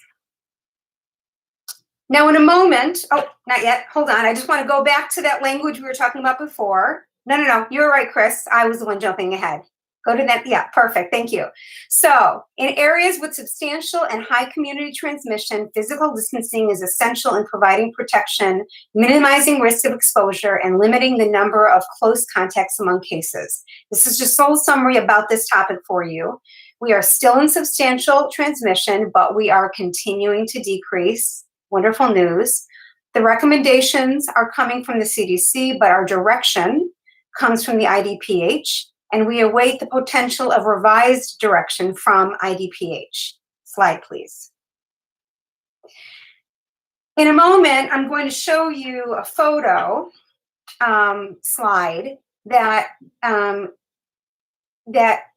Now, in a moment, oh, not yet, hold on. I just want to go back to that language we were talking about before. No, you're right, Chris. I was the one jumping ahead. Go to that, yeah, perfect, thank you. So, in areas with substantial and high community transmission, physical distancing is essential in providing protection, minimizing risk of exposure, and limiting the number of close contacts among cases. This is just a little summary about this topic for you. We are still in substantial transmission, but we are continuing to decrease. Wonderful news. The recommendations are coming from the CDC, but our direction comes from the IDPH, and we await the potential of revised direction from IDPH. Slide, please. In a moment, I'm going to show you a photo slide that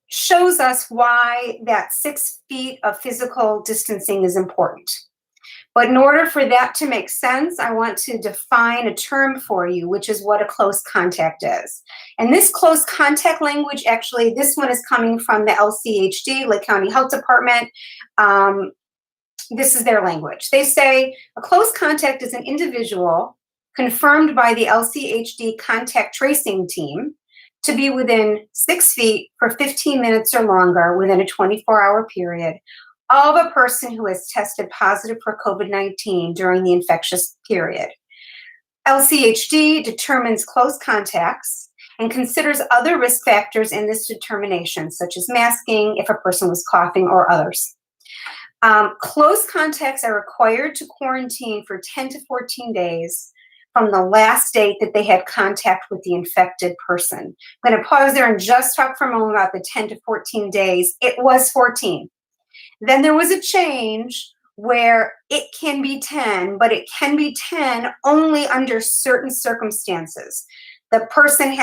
shows us why that 6 feet of physical distancing is important. But in order for that to make sense, I want to define a term for you, which is what a close contact is. And this close contact language, actually, this one is coming from the LCHD, Lake County Health Department. This is their language. They say a close contact is an individual confirmed by the LCHD contact tracing team to be within 6 feet for 15 minutes or longer within a 24-hour period of a person who has tested positive for COVID-19 during the infectious period. LCHD determines close contacts and considers other risk factors in this determination, such as masking, if a person was coughing, or others. Close contacts are required to quarantine for 10 to 14 days from the last date that they had contact with the infected person. I'm going to pause there and just talk for a moment about the 10 to 14 days. It was 14. Then there was a change where it can be 10, but it can be 10 only under certain circumstances. The person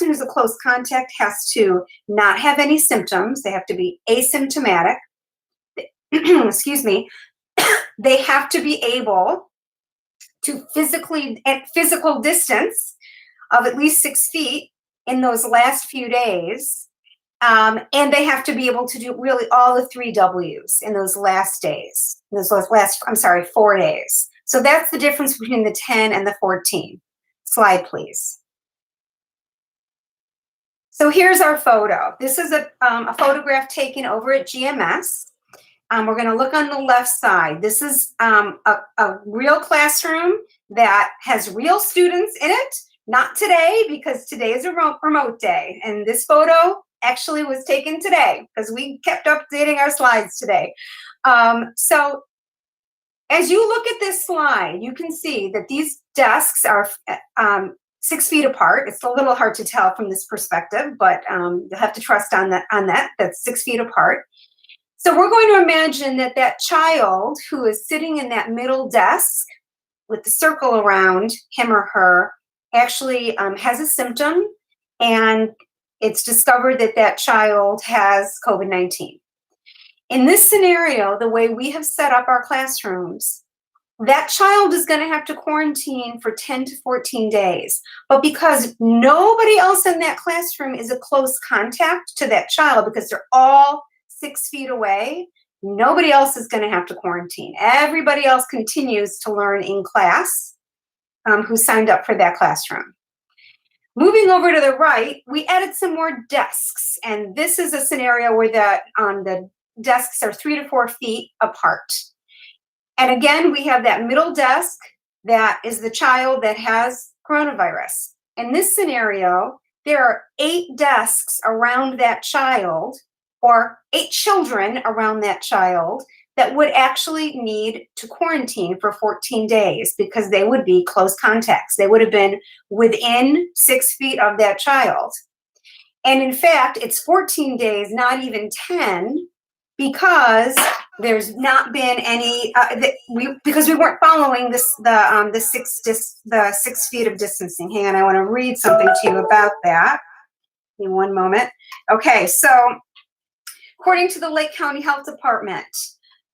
who's a close contact has to not have any symptoms. They have to be asymptomatic. Excuse me. They have to be able to physical distance of at least 6 feet in those last few days. And they have to be able to do really all the 3 W's in those last days, in those last 4 days. So that's the difference between the 10 and the 14. Slide, please. So here's our photo. This is a photograph taken over at GMS. We're going to look on the left side. This is a real classroom that has real students in it. Not today, because today is a remote day. And this photo actually was taken today because we kept updating our slides today. So as you look at this slide, you can see that these desks are 6 feet apart. It's a little hard to tell from this perspective, but you'll have to trust on that. That's 6 feet apart. So we're going to imagine that child who is sitting in that middle desk with the circle around him or her actually has a symptom, and it's discovered that child has COVID-19. In this scenario, the way we have set up our classrooms, that child is going to have to quarantine for 10 to 14 days. But because nobody else in that classroom is a close contact to that child, because they're all 6 feet away, nobody else is going to have to quarantine. Everybody else continues to learn in class who signed up for that classroom. Moving over to the right, we added some more desks. And this is a scenario where the desks are 3 to 4 feet apart. And again, we have that middle desk that is the child that has coronavirus. In this scenario, there are 8 desks around that child or 8 children around that child that would actually need to quarantine for 14 days because they would be close contacts. They would have been within 6 feet of that child. And in fact, it's 14 days, not even 10, because there's not been any, because we weren't following the 6 feet of distancing. Hang on, I want to read something to you about that. Give me one moment. Okay, so according to the Lake County Health Department,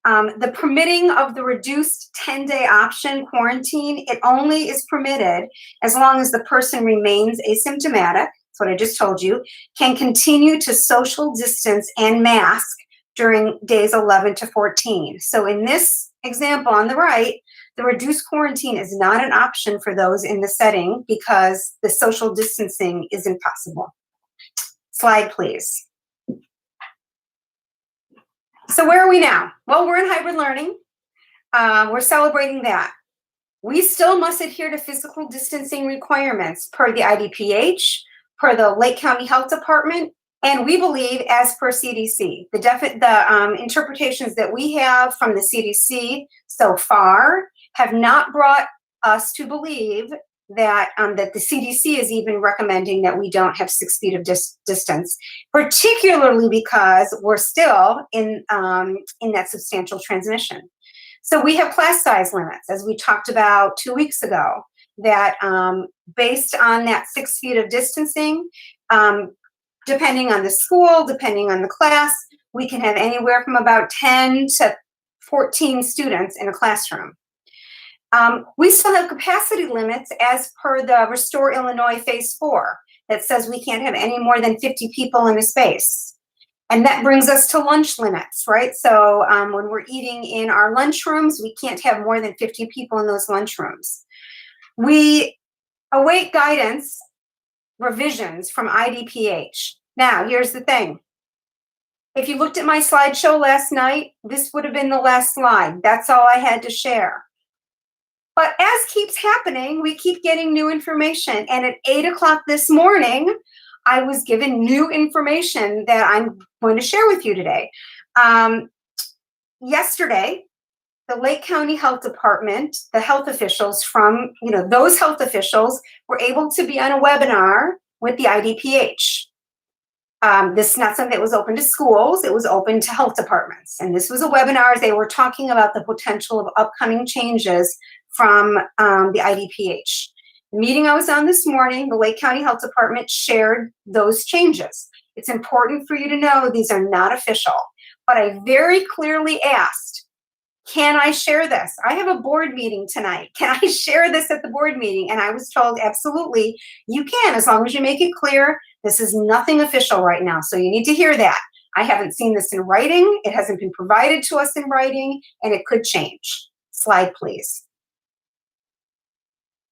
the permitting of the reduced 10-day option quarantine, it only is permitted as long as the person remains asymptomatic, that's what I just told you, can continue to social distance and mask during days 11 to 14. So in this example on the right, the reduced quarantine is not an option for those in the setting because the social distancing is impossible. Slide, please. So where are we now? Well, we're in hybrid learning. We're celebrating that. We still must adhere to physical distancing requirements per the IDPH, per the Lake County Health Department, and we believe as per CDC. The interpretations that we have from the CDC so far have not brought us to believe that that the CDC is even recommending that we don't have 6 feet of distance, particularly because we're still in that substantial transmission. So we have class size limits, as we talked about 2 weeks ago, that based on that 6 feet of distancing, depending on the school, depending on the class, we can have anywhere from about 10 to 14 students in a classroom. We still have capacity limits as per the Restore Illinois Phase 4 that says we can't have any more than 50 people in a space. And that brings us to lunch limits, right? So when we're eating in our lunchrooms, we can't have more than 50 people in those lunchrooms. We await guidance revisions from IDPH. Now, here's the thing. If you looked at my slideshow last night, this would have been the last slide. That's all I had to share. But as keeps happening, we keep getting new information. And at 8 o'clock this morning, I was given new information that I'm going to share with you today. Yesterday, the Lake County Health Department, the health officials from, those health officials were able to be on a webinar with the IDPH. This is not something that was open to schools, it was open to health departments. And this was a webinar as they were talking about the potential of upcoming changes from the IDPH. The meeting I was on this morning, the Lake County Health Department shared those changes. It's important for you to know these are not official, but I very clearly asked, can I share this? I have a board meeting tonight. Can I share this at the board meeting? And I was told, absolutely, you can, as long as you make it clear, this is nothing official right now. So you need to hear that. I haven't seen this in writing. It hasn't been provided to us in writing, and it could change. Slide, please.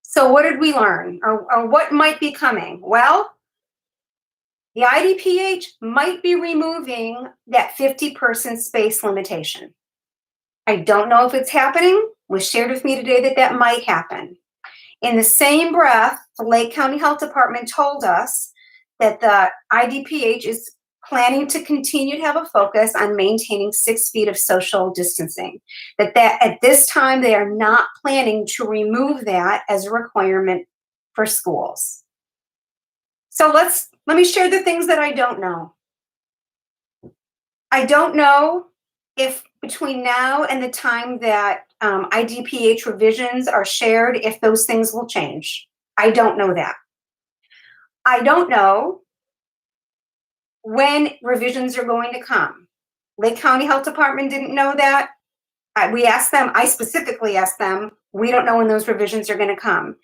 So what did we learn, or what might be coming? Well, the IDPH might be removing that 50-person space limitation. I don't know if it's happening. It was shared with me today that that might happen. In the same breath, the Lake County Health Department told us that the IDPH is planning to continue to have a focus on maintaining 6 feet of social distancing. That at this time, they are not planning to remove that as a requirement for schools. So let me share the things that I don't know. I don't know if between now and the time that IDPH revisions are shared, if those things will change. I don't know that. I don't know when revisions are going to come. Lake County Health Department didn't know that. We asked them, I specifically asked them, we don't know when those revisions are going to come.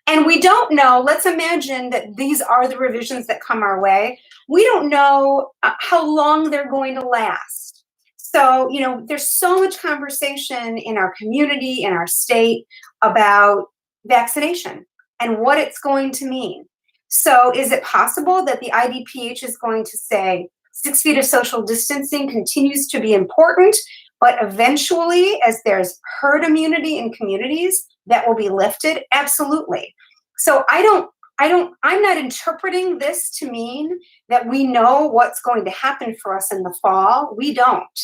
And we don't know, let's imagine that these are the revisions that come our way. We don't know how long they're going to last. So, there's so much conversation in our community, in our state, about vaccination and what it's going to mean. So is it possible that the IDPH is going to say 6 feet of social distancing continues to be important, but eventually, as there's herd immunity in communities, that will be lifted? Absolutely. So I I'm not interpreting this to mean that we know what's going to happen for us in the fall. We don't.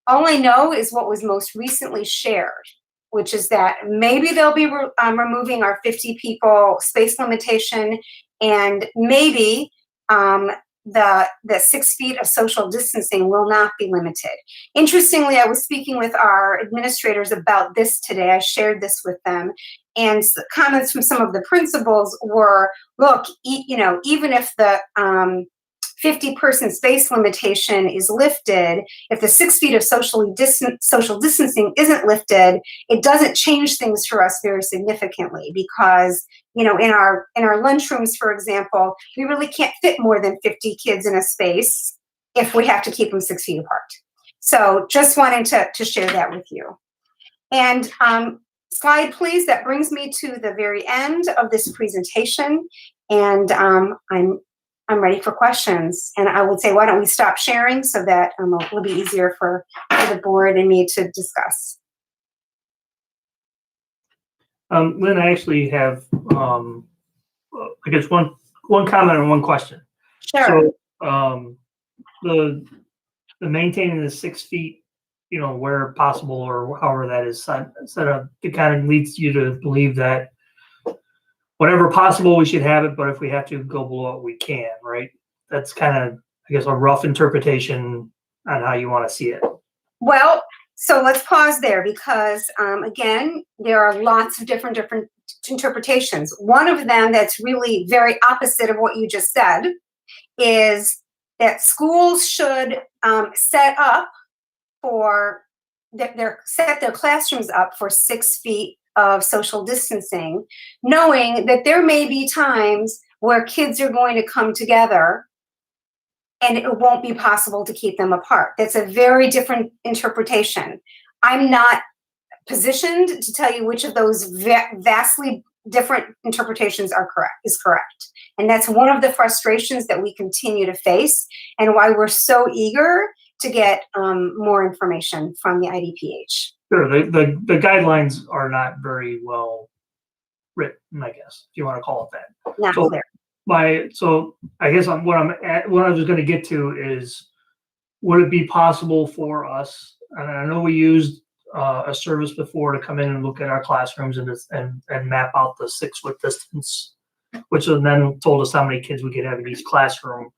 All I know is what was most recently shared, which is that maybe they'll be removing our 50 people space limitation, and maybe the 6 feet of social distancing will not be limited. Interestingly, I was speaking with our administrators about this today. I shared this with them, and comments from some of the principals were, look, even if the 50-person space limitation is lifted, if the 6 feet of social distancing isn't lifted, it doesn't change things for us very significantly, because in our lunchrooms, for example, we really can't fit more than 50 kids in a space if we have to keep them 6 feet apart. So just wanted to share that with you. And slide, please. That brings me to the very end of this presentation, and I'm ready for questions. And I would say, why don't we stop sharing so that it'll be easier for the board and me to discuss. Lynn, I actually have, I guess one comment and one question. Sure. So, the maintaining the 6 feet, where possible, or however that is set up, it kind of leads you to believe that whatever possible, we should have it, but if we have to go below it, we can, right? That's kind of, I guess, a rough interpretation on how you want to see it. Well, so let's pause there, because again, there are lots of different interpretations. One of them that's really very opposite of what you just said is that schools should set their classrooms up for 6 feet of social distancing, knowing that there may be times where kids are going to come together and it won't be possible to keep them apart. That's a very different interpretation. I'm not positioned to tell you which of those vastly different interpretations is correct. And that's one of the frustrations that we continue to face, and why we're so eager to get more information from the IDPH. Sure, the guidelines are not very well written, I guess, if you want to call it that. Not clear. So I guess what I was going to get to is, would it be possible for us, and I know we used a service before to come in and look at our classrooms and map out the 6 foot distance, which then told us how many kids we could have in each classroom.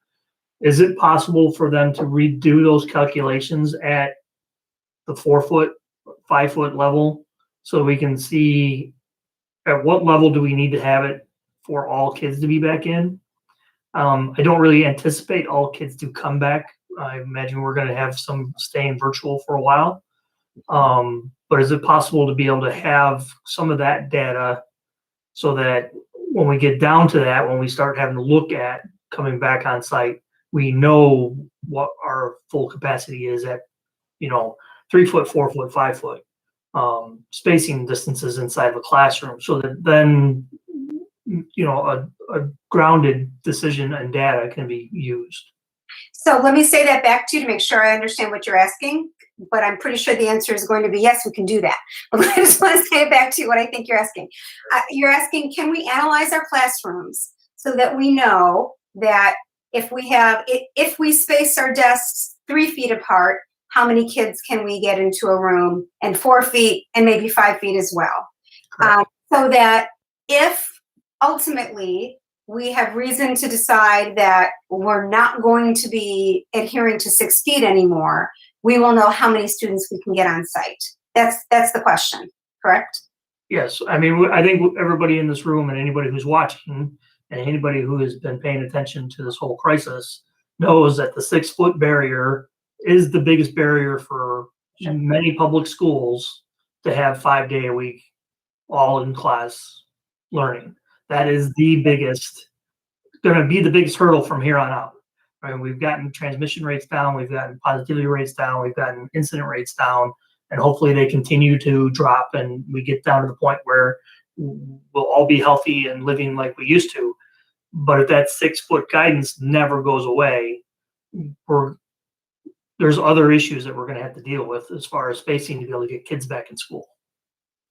Is it possible for them to redo those calculations at the 4 foot, 5 foot level, so we can see at what level do we need to have it for all kids to be back in? I don't really anticipate all kids to come back. I imagine we're going to have some staying virtual for a while. But is it possible to be able to have some of that data so that when we get down to that, when we start having to look at coming back on site, we know what our full capacity is at, 3 foot, 4 foot, 5 foot spacing distances inside the classroom, so that then, a grounded decision and data can be used. So let me say that back to you to make sure I understand what you're asking, but I'm pretty sure the answer is going to be yes, we can do that. But I just want to say it back to you what I think you're asking. You're asking, can we analyze our classrooms so that we know that if we space our desks 3 feet apart, how many kids can we get into a room, and 4 feet and maybe 5 feet as well? So that if ultimately we have reason to decide that we're not going to be adhering to 6 feet anymore, we will know how many students we can get on site. That's the question, correct? Yes, I mean, I think everybody in this room and anybody who's watching and anybody who has been paying attention to this whole crisis knows that the 6 foot barrier is the biggest barrier for many public schools to have 5 day a week, all in class learning. That is going to be the biggest hurdle from here on out. Right? We've gotten transmission rates down, we've gotten positivity rates down, we've gotten incident rates down, and hopefully they continue to drop and we get down to the point where we'll all be healthy and living like we used to. But if that 6 foot guidance never goes away, there's other issues that we're going to have to deal with as far as spacing to be able to get kids back in school.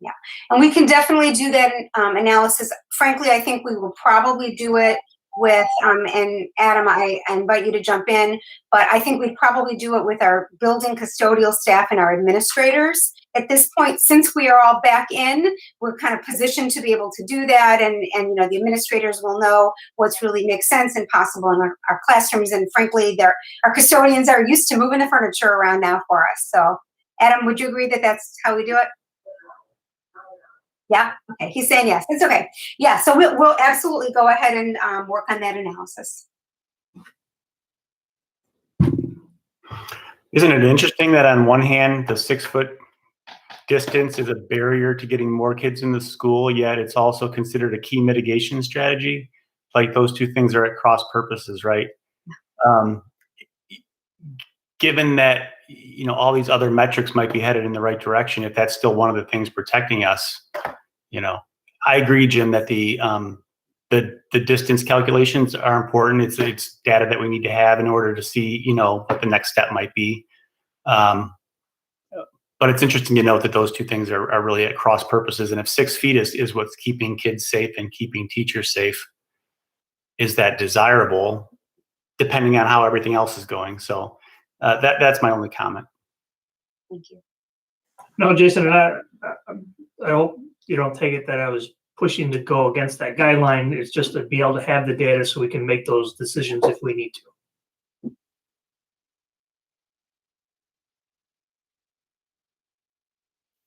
Yeah, and we can definitely do that analysis. Frankly, I think we will probably do it with, and Adam, I invite you to jump in, but I think we'd probably do it with our building custodial staff and our administrators. At this point, since we are all back in, we're kind of positioned to be able to do that, and you know, the administrators will know what's really makes sense and possible in our classrooms, and frankly, our custodians are used to moving the furniture around now for us. So, Adam, would you agree that that's how we do it? Yeah, okay, he's saying yes, it's okay. Yeah, so we'll absolutely go ahead and work on that analysis. Isn't it interesting that on one hand, the 6-foot distance is a barrier to getting more kids in the school, yet it's also considered a key mitigation strategy? Like those two things are at cross purposes, right? Given that, you know, all these other metrics might be headed in the right direction, if that's still one of the things protecting us, you know, I agree, Jim, that the distance calculations are important. It's data that we need to have in order to see, you know, what the next step might be. But it's interesting to note that those two things are really at cross purposes. And if 6 feet is what's keeping kids safe and keeping teachers safe, is that desirable, depending on how everything else is going? So that's my only comment. Thank you. No, Jason, I hope you don't take it that I was pushing to go against that guideline. It's just to be able to have the data so we can make those decisions if we need to.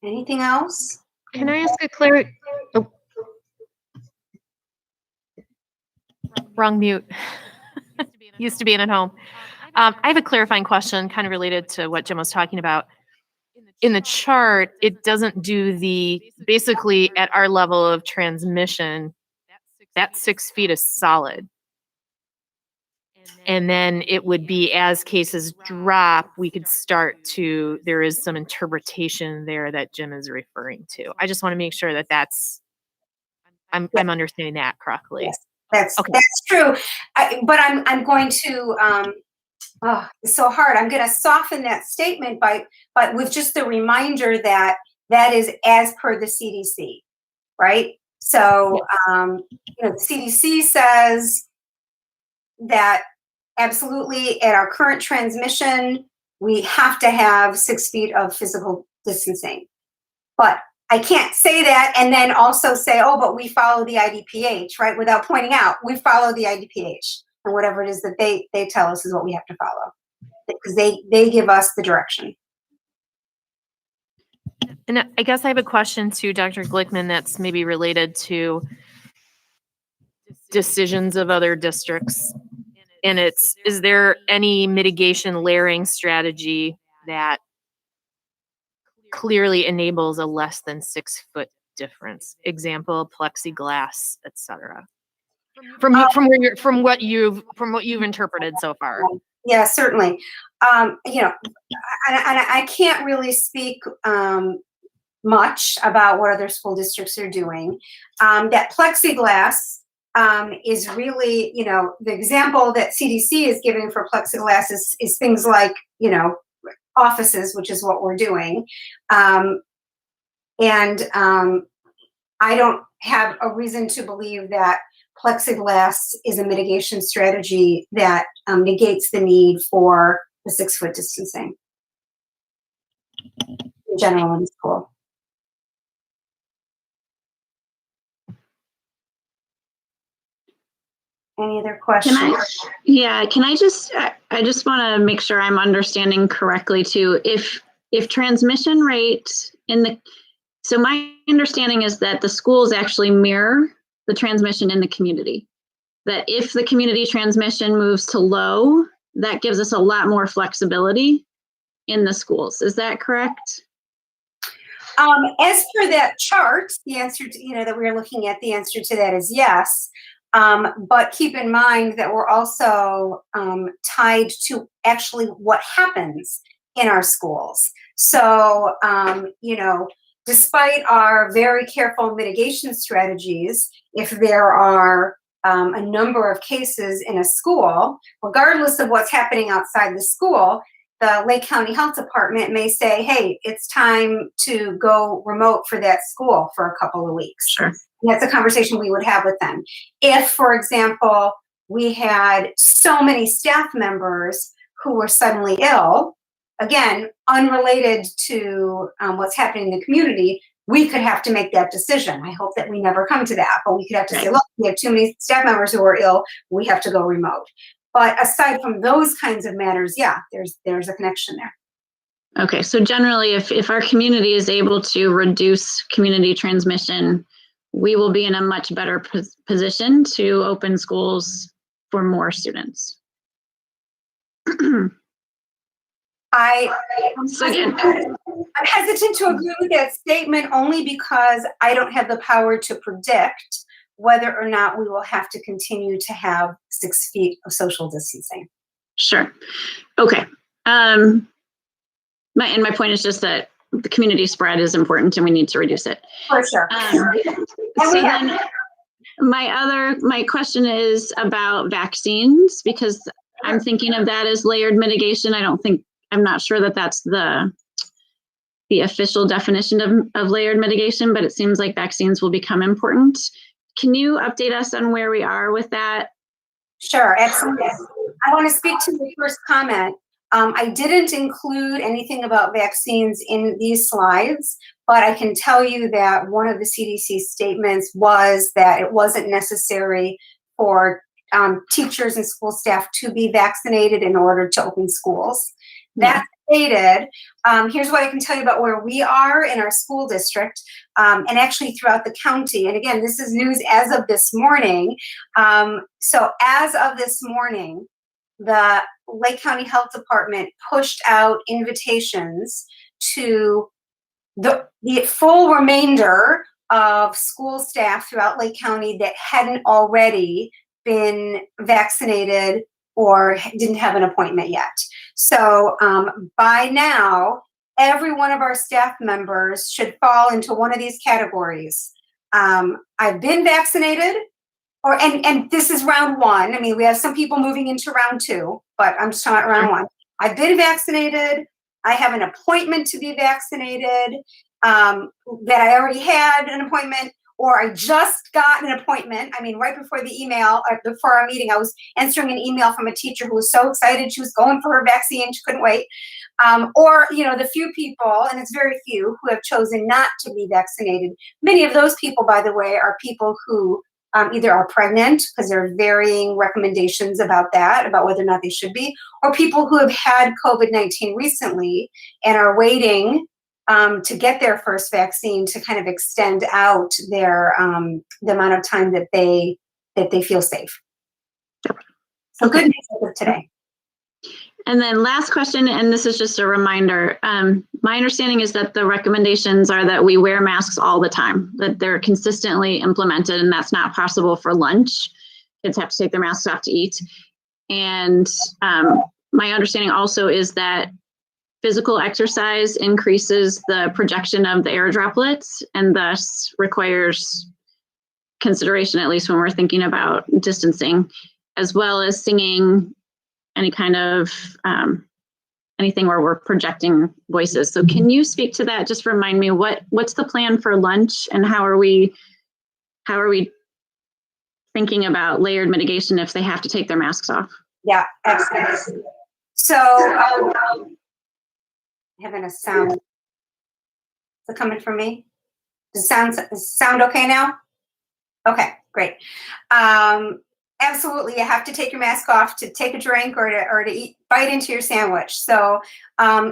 Anything else? Can I ask a clear? Oh. Wrong mute. Used to being at home. I have a clarifying question kind of related to what Jim was talking about. In the chart, it doesn't do basically at our level of transmission, that 6 feet is solid. And then it would be as cases drop, we could start to, there is some interpretation there that Jim is referring to. I just want to make sure that I'm understanding that correctly. Yes, that's Okay. that's true. But I'm going to, it's so hard. I'm going to soften that statement but with just the reminder that that is as per the CDC, right? So, you know, the CDC says that absolutely at our current transmission, we have to have 6 feet of physical distancing. But I can't say that and then also say, oh, but we follow the IDPH, right? Without pointing out, we follow the IDPH. And whatever it is that they tell us is what we have to follow, because they give us the direction. And I guess I have a question to Dr. Glickman that's maybe related to decisions of other districts. And is there any mitigation layering strategy that clearly enables a less than 6 foot difference? Example, plexiglass, etc. From what you've interpreted so far. Yeah, certainly. You know, and I can't really speak much about what other school districts are doing. That plexiglass is really, you know, the example that CDC is giving for plexiglass is things like, you know, offices, which is what we're doing. And I don't have a reason to believe that plexiglass is a mitigation strategy that negates the need for the 6 foot distancing in general in school. Any other questions? Can I just want to make sure I'm understanding correctly too. If transmission rate so my understanding is that the schools actually mirror the transmission in the community. That if the community transmission moves to low, that gives us a lot more flexibility in the schools. Is that correct? As per that chart, the answer to, you know, that we're looking at, the answer to that is yes. But keep in mind that we're also tied to actually what happens in our schools. So, you know, despite our very careful mitigation strategies, if there are a number of cases in a school, regardless of what's happening outside the school, the Lake County Health Department may say, hey, it's time to go remote for that school for a couple of weeks. Sure. And that's a conversation we would have with them. If, for example, we had so many staff members who were suddenly ill, again, unrelated to what's happening in the community, we could have to make that decision. I hope that we never come to that, but we could have to say, look, we have too many staff members who are ill, we have to go remote. But aside from those kinds of matters, yeah, there's a connection there. Okay, so generally, if our community is able to reduce community transmission, we will be in a much better position to open schools for more students. I'm hesitant to agree with that statement only because I don't have the power to predict whether or not we will have to continue to have 6 feet of social distancing. Sure. Okay. My point is just that the community spread is important and we need to reduce it. For sure. My question is about vaccines, because I'm thinking of that as layered mitigation. I'm not sure that that's the official definition of layered mitigation, but it seems like vaccines will become important. Can you update us on where we are with that? Sure, absolutely. I want to speak to the first comment. I didn't include anything about vaccines in these slides, but I can tell you that one of the CDC statements was that it wasn't necessary for teachers and school staff to be vaccinated in order to open schools. That stated, here's what I can tell you about where we are in our school district, and actually throughout the county. And again, this is news as of this morning. So as of this morning, the Lake County Health Department pushed out invitations to the full remainder of school staff throughout Lake County that hadn't already been vaccinated or didn't have an appointment yet. So by now, every one of our staff members should fall into one of these categories. I've been vaccinated, and this is round 1. I mean, we have some people moving into round 2, but I'm just talking about round 1. I've been vaccinated. I have an appointment to be vaccinated, that I already had an appointment, or I just got an appointment. I mean, right before the email, before our meeting, I was answering an email from a teacher who was so excited she was going for her vaccine, she couldn't wait. Or, the few people, and it's very few, who have chosen not to be vaccinated. Many of those people, by the way, are people who either are pregnant, because there are varying recommendations about that, about whether or not they should be, or people who have had COVID-19 recently and are waiting to get their first vaccine to kind of extend out their the amount of time that they feel safe. So good news as of today. And then last question, and this is just a reminder. My understanding is that the recommendations are that we wear masks all the time, that they're consistently implemented, and that's not possible for lunch. Kids have to take their masks off to eat. And my understanding also is that physical exercise increases the projection of the air droplets and thus requires consideration, at least when we're thinking about distancing, as well as singing, any kind of anything where we're projecting voices. So can you speak to that? Just remind me what's the plan for lunch, and how are we thinking about layered mitigation if they have to take their masks off? Yeah, excellent. So having a sound. Is it coming from me? Does it sound okay now? Okay, great. Absolutely, you have to take your mask off to take a drink or to bite into your sandwich. So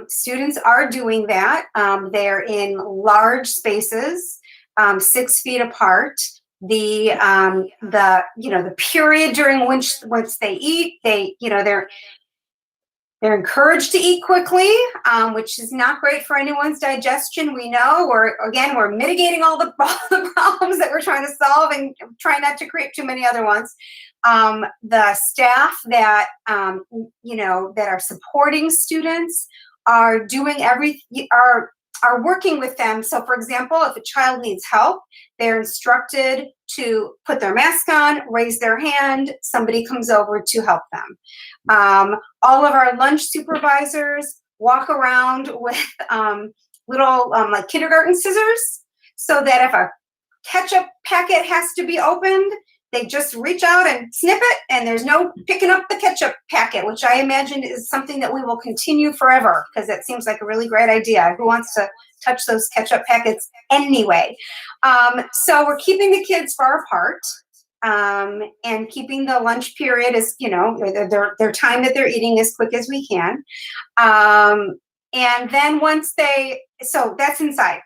students are doing that. They're in large spaces, 6 feet apart. The period during which once they eat, they're encouraged to eat quickly, which is not great for anyone's digestion. We know we're mitigating all the problems that we're trying to solve and trying not to create too many other ones. The staff that that are supporting students are doing are working with them. So for example, if a child needs help, they're instructed to put their mask on, raise their hand, somebody comes over to help them. All of our lunch supervisors walk around with little like kindergarten scissors, so that if a ketchup packet has to be opened, they just reach out and snip it, and there's no picking up the ketchup packet, which I imagine is something that we will continue forever, because it seems like a really great idea. Who wants to touch those ketchup packets anyway? So we're keeping the kids far apart, and keeping the lunch period as, their time that they're eating as quick as we can. And then so that's inside.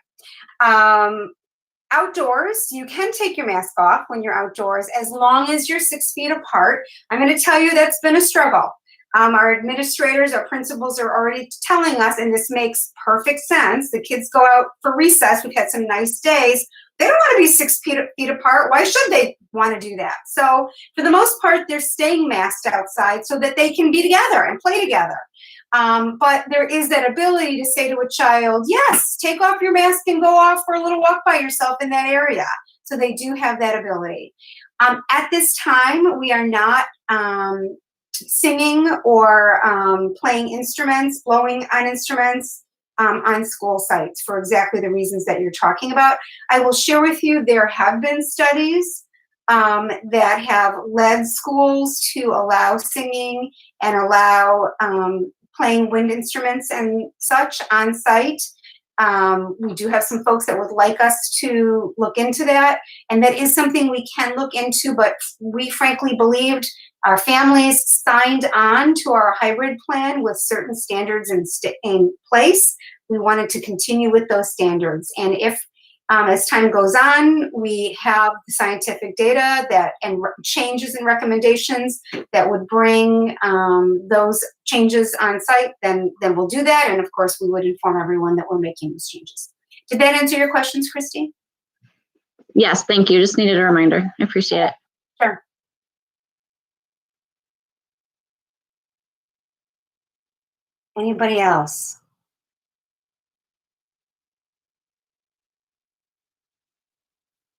Outdoors, you can take your mask off when you're outdoors, as long as you're 6 feet apart. I'm going to tell you that's been a struggle. Our administrators, our principals are already telling us, and this makes perfect sense. The kids go out for recess. We've had some nice days. They don't want to be 6 feet apart. Why should they want to do that? So for the most part, they're staying masked outside so that they can be together and play together. But there is that ability to say to a child, yes, take off your mask and go off for a little walk by yourself in that area. So they do have that ability. At this time, we are not singing or playing instruments, blowing on instruments on school sites for exactly the reasons that you're talking about. I will share with you, there have been studies that have led schools to allow singing and allow playing wind instruments and such on site. We do have some folks that would like us to look into that, and that is something we can look into, but we frankly believed our families signed on to our hybrid plan with certain standards in place. We wanted to continue with those standards, and if as time goes on, we have the scientific data and changes in recommendations that would bring those changes on site, then we'll do that. And of course, we would inform everyone that we're making those changes. Did that answer your questions, Christy? Yes, thank you. Just needed a reminder. I appreciate it. Sure. Anybody else?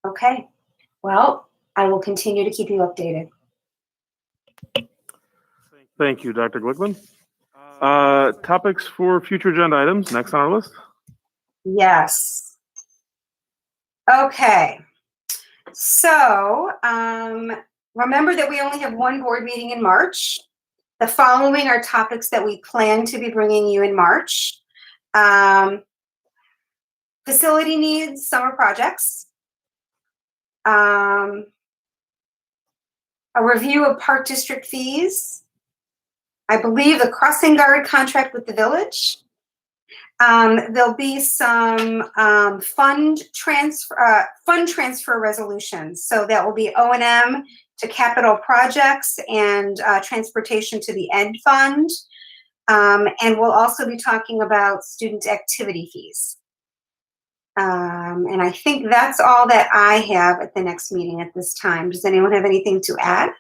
Okay, well, I will continue to keep you updated. Thank you, Dr. Glickman. Topics for future agenda items, next on our list. Yes. Okay, so remember that we only have one board meeting in March. The following are topics that we plan to be bringing you in March. Facility needs, summer projects. A review of park district fees. I believe the crossing guard contract with the village. There'll be some fund transfer resolutions. So that will be O&M to capital projects and transportation to the Ed Fund. And we'll also be talking about student activity fees. And I think that's all that I have at the next meeting at this time. Does anyone have anything to add?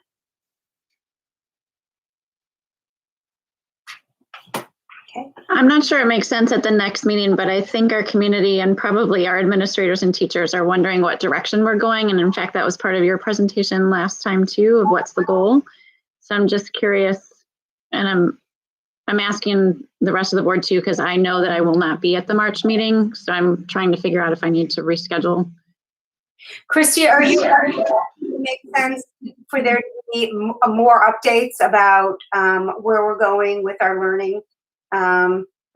Okay. I'm not sure it makes sense at the next meeting, but I think our community and probably our administrators and teachers are wondering what direction we're going. And in fact, that was part of your presentation last time too, of what's the goal. So I'm just curious, and I'm asking the rest of the board too, because I know that I will not be at the March meeting. So I'm trying to figure out if I need to reschedule. Christy, are you make sense for there to be more updates about where we're going with our learning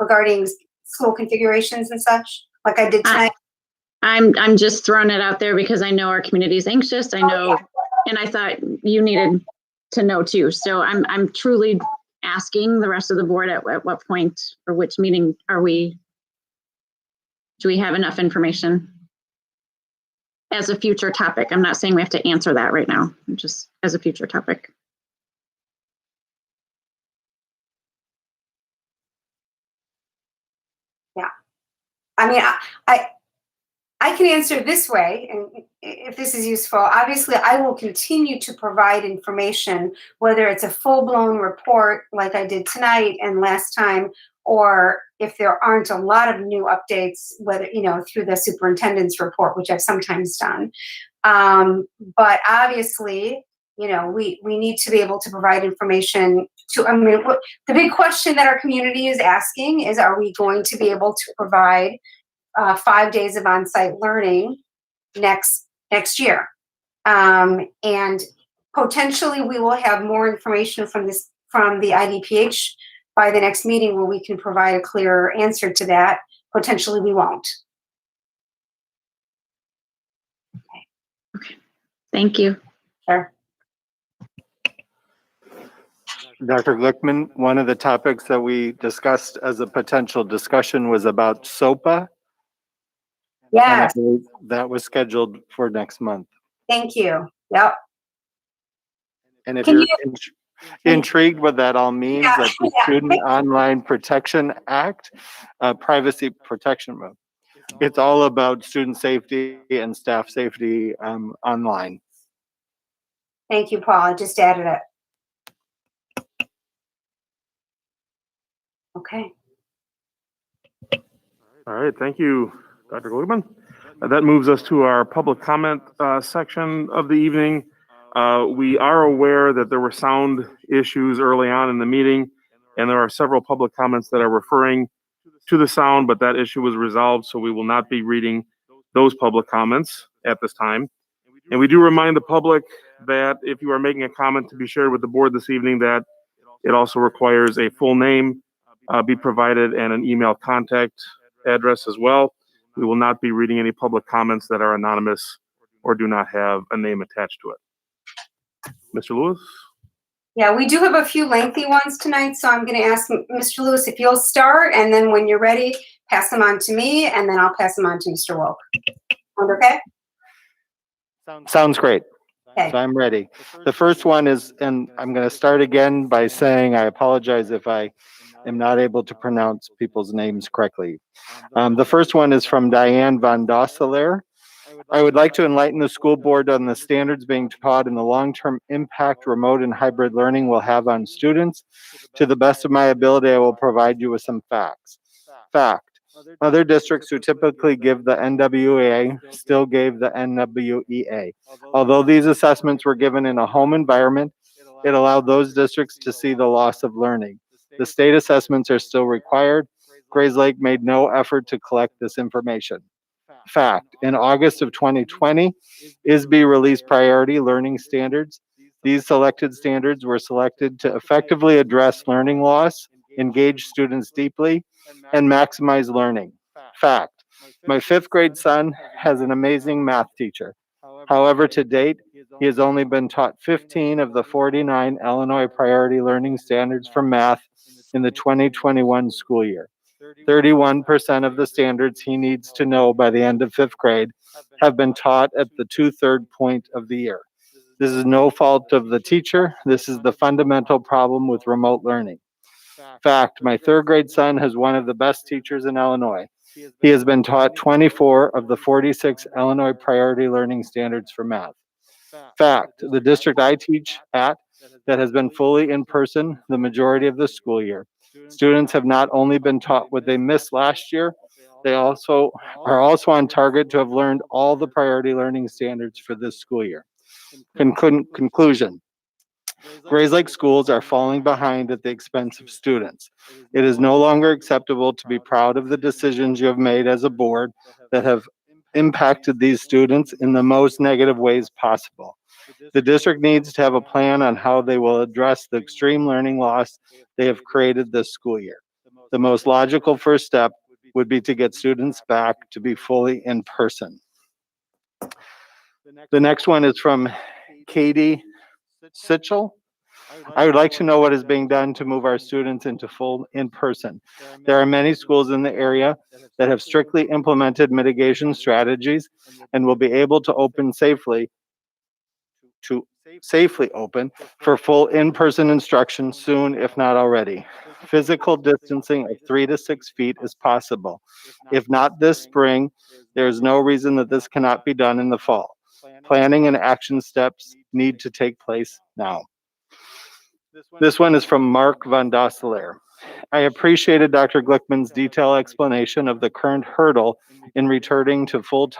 regarding school configurations and such, like I did tonight? I'm just throwing it out there because I know our community is anxious. I know, and I thought you needed to know too. So I'm truly asking the rest of the board at what point or which meeting do we have enough information as a future topic? I'm not saying we have to answer that right now, just as a future topic. Yeah, I mean, I can answer this way, and if this is useful, obviously I will continue to provide information, whether it's a full-blown report like I did tonight and last time, or if there aren't a lot of new updates, whether, through the superintendent's report, which I've sometimes done. But obviously, we need to be able to provide information to, the big question that our community is asking is, are we going to be able to provide 5 days of on-site learning next year? And potentially we will have more information from the IDPH by the next meeting where we can provide a clearer answer to that. Potentially we won't. Okay. Thank you. Sure. Dr. Glickman, one of the topics that we discussed as a potential discussion was about SOPA. Yes. And I believe that was scheduled for next month. Thank you. Yep. And if Can you're intrigued what that all means, Yeah, that's the yeah. Student Online Protection Act, Privacy Protection Move. It's all about student safety and staff safety online. Thank you, Paul. I just added it. Okay. All right, thank you, Dr. Glickman. That moves us to our public comment section of the evening. We are aware that there were sound issues early on in the meeting, and there are several public comments that are referring to the sound, but that issue was resolved, so we will not be reading those public comments at this time. And we do remind the public that if you are making a comment to be shared with the board this evening, that it also requires a full name be provided and an email contact address as well. We will not be reading any public comments that are anonymous or do not have a name attached to it. Mr. Lewis? Yeah, we do have a few lengthy ones tonight, so I'm going to ask Mr. Lewis if you'll start, and then when you're ready, pass them on to me, and then I'll pass them on to Mr. Wolk. Okay? Sounds great. Okay. So I'm ready. The first one is, and I'm going to start again by saying I apologize if I am not able to pronounce people's names correctly. The first one is from Diane Van Dosselaer. I would like to enlighten the school board on the standards being taught and the long-term impact remote and hybrid learning will have on students. To the best of my ability, I will provide you with some facts. Fact. Other districts who typically give the NWEA still gave the NWEA. Although these assessments were given in a home environment, it allowed those districts to see the loss of learning. The state assessments are still required. Grayslake made no effort to collect this information. Fact, in August of 2020, ISB released priority learning standards. These selected standards were selected to effectively address learning loss, engage students deeply, and maximize learning. Fact, my 5th grade son has an amazing math teacher. However, to date, he has only been taught 15 of the 49 Illinois priority learning standards for math in the 2021 school year. 31% of the standards he needs to know by the end of 5th grade have been taught at the 2/3 point of the year. This is no fault of the teacher. This is the fundamental problem with remote learning. Fact, my 3rd grade son has one of the best teachers in Illinois. He has been taught 24 of the 46 Illinois priority learning standards for math. Fact, the district I teach at that has been fully in person the majority of the school year. Students have not only been taught what they missed last year, they are also on target to have learned all the priority learning standards for this school year. Conclusion. Grayslake schools are falling behind at the expense of students. It is no longer acceptable to be proud of the decisions you have made as a board that have impacted these students in the most negative ways possible. The district needs to have a plan on how they will address the extreme learning loss they have created this school year. The most logical first step would be to get students back to be fully in person. The next one is from Katie Sitchell. I would like to know what is being done to move our students into full in-person. There are many schools in the area that have strictly implemented mitigation strategies and will be able to open safely open for full in-person instruction soon, if not already. Physical distancing of 3 to 6 feet is possible. If not this spring, there is no reason that this cannot be done in the fall. Planning and action steps need to take place now. This one is from Mark Van Dosselaer. I appreciated Dr. Glickman's detailed explanation of the current hurdle in returning to full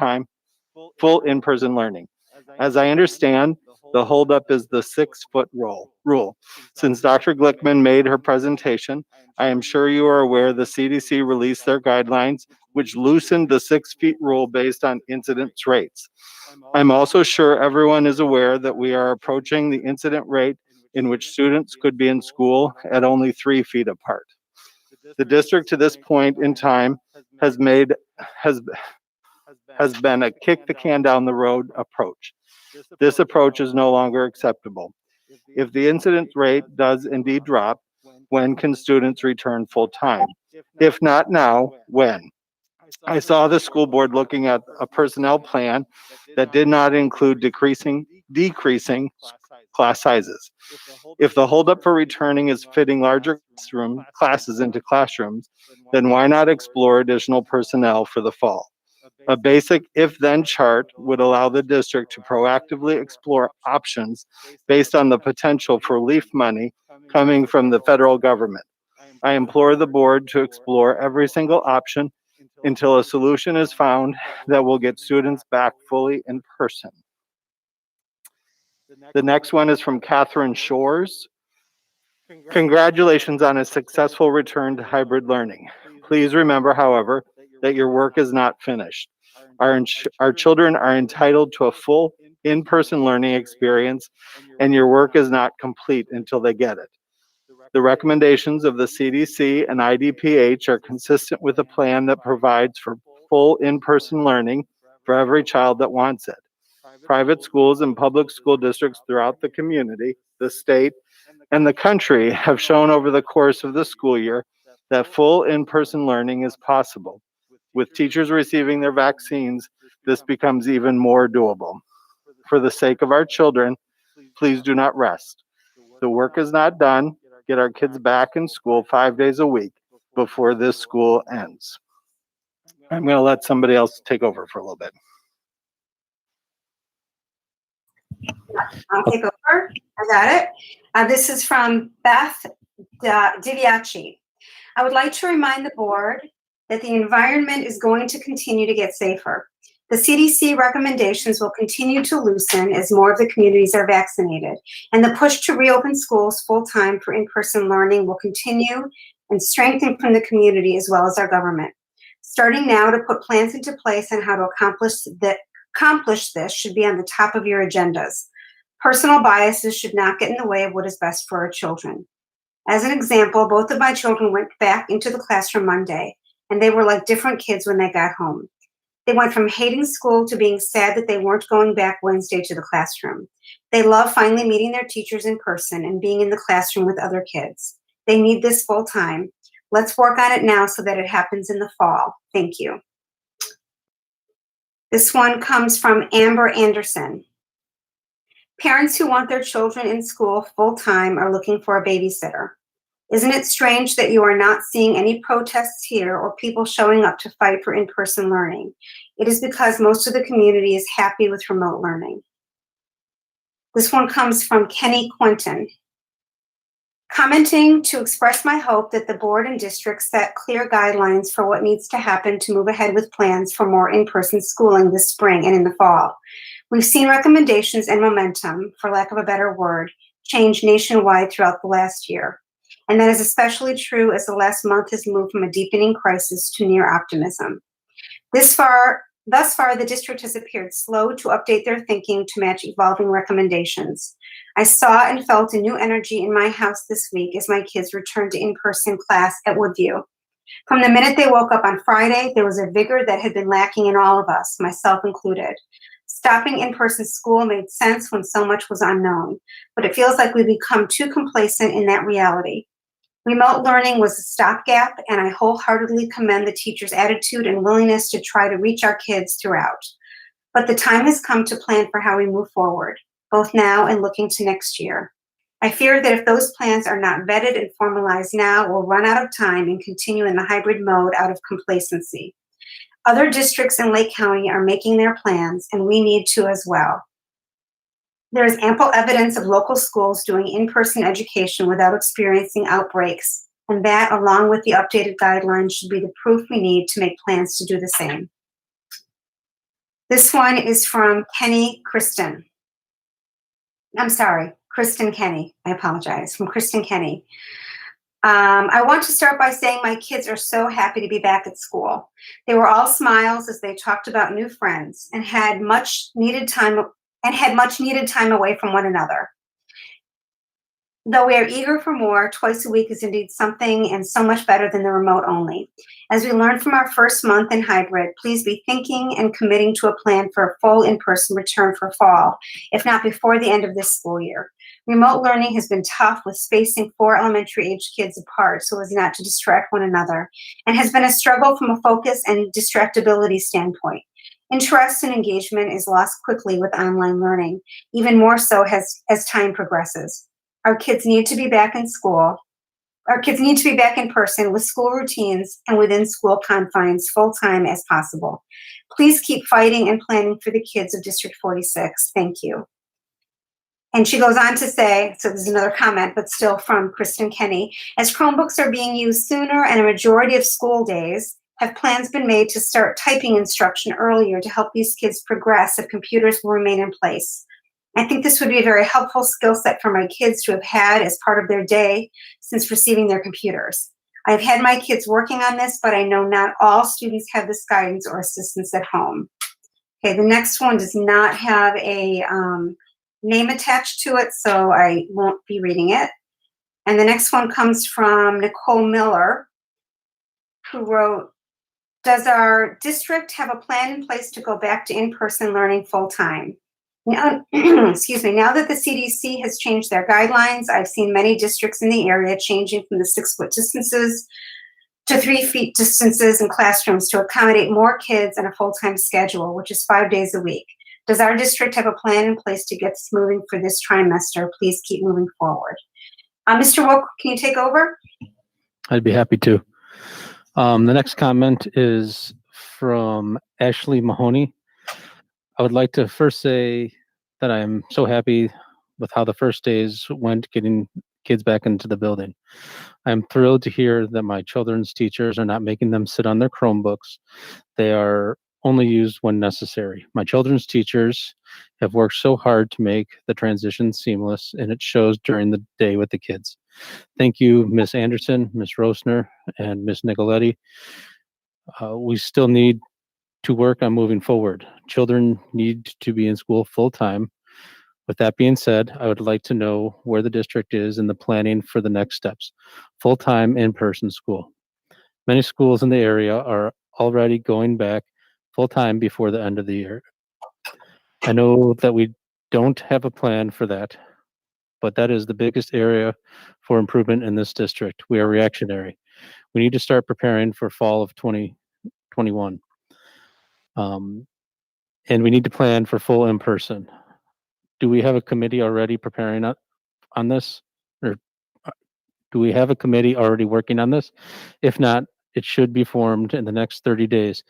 in-person learning. As I understand, The holdup is the 6-foot rule. Since Dr. Glickman made her presentation, I am sure you are aware the CDC released their guidelines, which loosened the 6 feet rule based on incidence rates. I'm also sure everyone is aware that we are approaching the incident rate in which students could be in school at only 3 feet apart. The district to this point in time has been a kick the can down the road approach. This approach is no longer acceptable. If the incidence rate does indeed drop, when can students return full time? If not now, when? I saw the school board looking at a personnel plan that did not include decreasing class sizes. If the holdup for returning is fitting larger classes into classrooms, then why not explore additional personnel for the fall? A basic if-then chart would allow the district to proactively explore options based on the potential for relief money coming from the federal government. I implore the board to explore every single option until a solution is found that will get students back fully in person. The next one is from Catherine Shores. Congratulations on a successful return to hybrid learning. Please remember, however, that your work is not finished. Our children are entitled to a full in-person learning experience, and your work is not complete until they get it. The recommendations of the CDC and IDPH are consistent with a plan that provides for full in-person learning for every child that wants it. Private schools and public school districts throughout the community, the state, and the country have shown over the course of the school year that full in-person learning is possible. With teachers receiving their vaccines, this becomes even more doable. For the sake of our children, please do not rest. The work is not done. Get our kids back in school 5 days a week before this school ends. I'm going to let somebody else take over for a little bit. I'll take over. I got it. This is from Beth Diviaci. I would like to remind the board that the environment is going to continue to get safer. The CDC recommendations will continue to loosen as more of the communities are vaccinated, and the push to reopen schools full-time for in-person learning will continue and strengthen from the community as well as our government. Starting now to put plans into place on how to accomplish this should be on the top of your agendas. Personal biases should not get in the way of what is best for our children. As an example, both of my children went back into the classroom Monday, and they were like different kids when they got home. They went from hating school to being sad that they weren't going back Wednesday to the classroom. They love finally meeting their teachers in person and being in the classroom with other kids. They need this full time. Let's work on it now so that it happens in the fall. Thank you. This one comes from Amber Anderson. Parents who want their children in school full time are looking for a babysitter. Isn't it strange that you are not seeing any protests here or people showing up to fight for in-person learning? It is because most of the community is happy with remote learning. This one comes from Kenny Quinton. Commenting to express my hope that the board and district set clear guidelines for what needs to happen to move ahead with plans for more in-person schooling this spring and in the fall. We've seen recommendations and momentum, for lack of a better word, change nationwide throughout the last year. And that is especially true as the last month has moved from a deepening crisis to near optimism. Thus far, the district has appeared slow to update their thinking to match evolving recommendations. I saw and felt a new energy in my house this week as my kids returned to in-person class at Woodview. From the minute they woke up on Friday, there was a vigor that had been lacking in all of us, myself included. Stopping in-person school made sense when so much was unknown, but it feels like we've become too complacent in that reality. Remote learning was a stopgap, and I wholeheartedly commend the teachers' attitude and willingness to try to reach our kids throughout. But the time has come to plan for how we move forward, both now and looking to next year. I fear that if those plans are not vetted and formalized now, we'll run out of time and continue in the hybrid mode out of complacency. Other districts in Lake County are making their plans, and we need to as well. There is ample evidence of local schools doing in-person education without experiencing outbreaks, and that, along with the updated guidelines, should be the proof we need to make plans to do the same. This one is from Kenny Kristen. I'm sorry, Kristen Kenny. I apologize. From Kristen Kenny. I want to start by saying my kids are so happy to be back at school. They were all smiles as they talked about new friends and had much needed time away from one another. Though we are eager for more, twice a week is indeed something and so much better than the remote only. As we learned from our first month in hybrid, please be thinking and committing to a plan for a full in-person return for fall, if not before the end of this school year. Remote learning has been tough with spacing 4 elementary-age kids apart so as not to distract one another, and has been a struggle from a focus and distractibility standpoint. Interest and engagement is lost quickly with online learning, even more so as time progresses. Our kids need to be back in school. Our kids need to be back in person with school routines and within school confines full-time as possible. Please keep fighting and planning for the kids of District 46. Thank you. And she goes on to say, so there's another comment, but still from Kristen Kenny, as Chromebooks are being used sooner and a majority of school days, have plans been made to start typing instruction earlier to help these kids progress if computers will remain in place? I think this would be a very helpful skill set for my kids to have had as part of their day since receiving their computers. I've had my kids working on this, but I know not all students have this guidance or assistance at home. Okay, the next one does not have a name attached to it, so I won't be reading it. And the next one comes from Nicole Miller, who wrote, does our district have a plan in place to go back to in-person learning full-time? Now, excuse me, now that the CDC has changed their guidelines, I've seen many districts in the area changing from the 6-foot distances to 3 feet distances in classrooms to accommodate more kids and a full-time schedule, which is 5 days a week. Does our district have a plan in place to get this moving for this trimester? Please keep moving forward. Mr. Wilk, can you take over? I'd be happy to. The next comment is from Ashley Mahoney. I would like to first say that I'm so happy with how the first days went getting kids back into the building. I'm thrilled to hear that my children's teachers are not making them sit on their Chromebooks. They are only used when necessary. My children's teachers have worked so hard to make the transition seamless, and it shows during the day with the kids. Thank you, Ms. Anderson, Ms. Rosner, and Ms. Nicoletti. We still need to work on moving forward. Children need to be in school full time. With that being said, I would like to know where the district is in the planning for the next steps. Full-time in-person school. Many schools in the area are already going back full-time before the end of the year. I know that we don't have a plan for that, but that is the biggest area for improvement in this district. We are reactionary. We need to start preparing for fall of 2021. And we need to plan for full in-person. Do we have a committee already preparing on this? Or do we have a committee already working on this? If not, it should be formed in the next 30 days.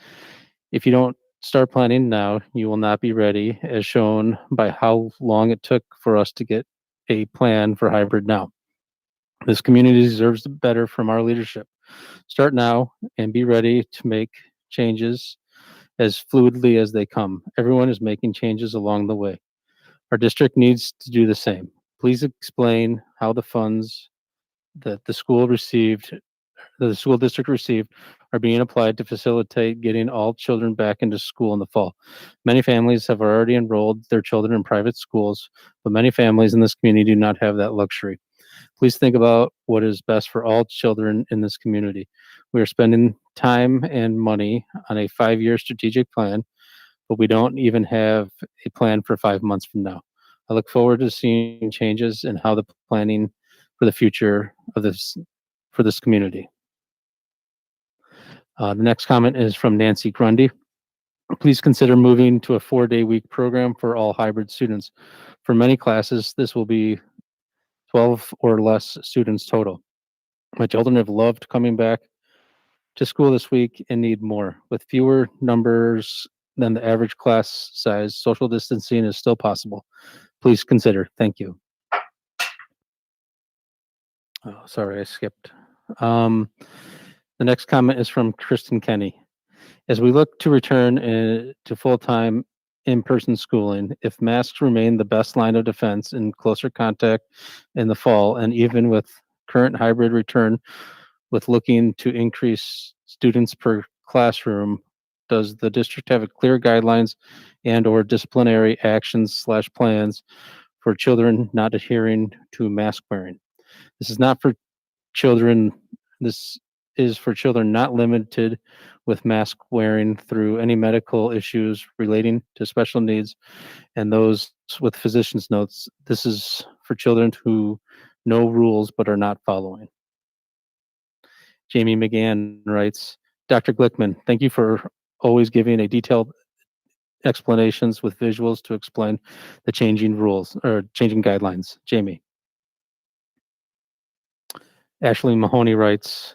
If you don't start planning now, you will not be ready, as shown by how long it took for us to get a plan for hybrid now. This community deserves better from our leadership. Start now and be ready to make changes as fluidly as they come. Everyone is making changes along the way. Our district needs to do the same. Please explain how the funds that the school district received are being applied to facilitate getting all children back into school in the fall. Many families have already enrolled their children in private schools, but many families in this community do not have that luxury. Please think about what is best for all children in this community. We are spending time and money on a 5-year strategic plan, but we don't even have a plan for 5 months from now. I look forward to seeing changes in how the planning for the future of for this community. The next comment is from Nancy Grundy. Please consider moving to a 4-day week program for all hybrid students. For many classes, this will be 12 or less students total. My children have loved coming back to school this week and need more. With fewer numbers than the average class size, social distancing is still possible. Please consider. Thank you. Oh, sorry, I skipped. The next comment is from Kristen Kenny. As we look to return to full-time in-person schooling. If masks remain the best line of defense in closer contact in the fall, and even with current hybrid return with looking to increase students per classroom, does the district have a clear guidelines and or disciplinary actions / plans for children not adhering to mask wearing? This is not for children. This is for children not limited with mask wearing through any medical issues relating to special needs and those with physician's notes. This is for children who know rules but are not following. Jamie McGann writes, Dr. Glickman, thank you for always giving a detailed explanations with visuals to explain the changing rules or changing guidelines. Jamie. Ashley Mahoney writes,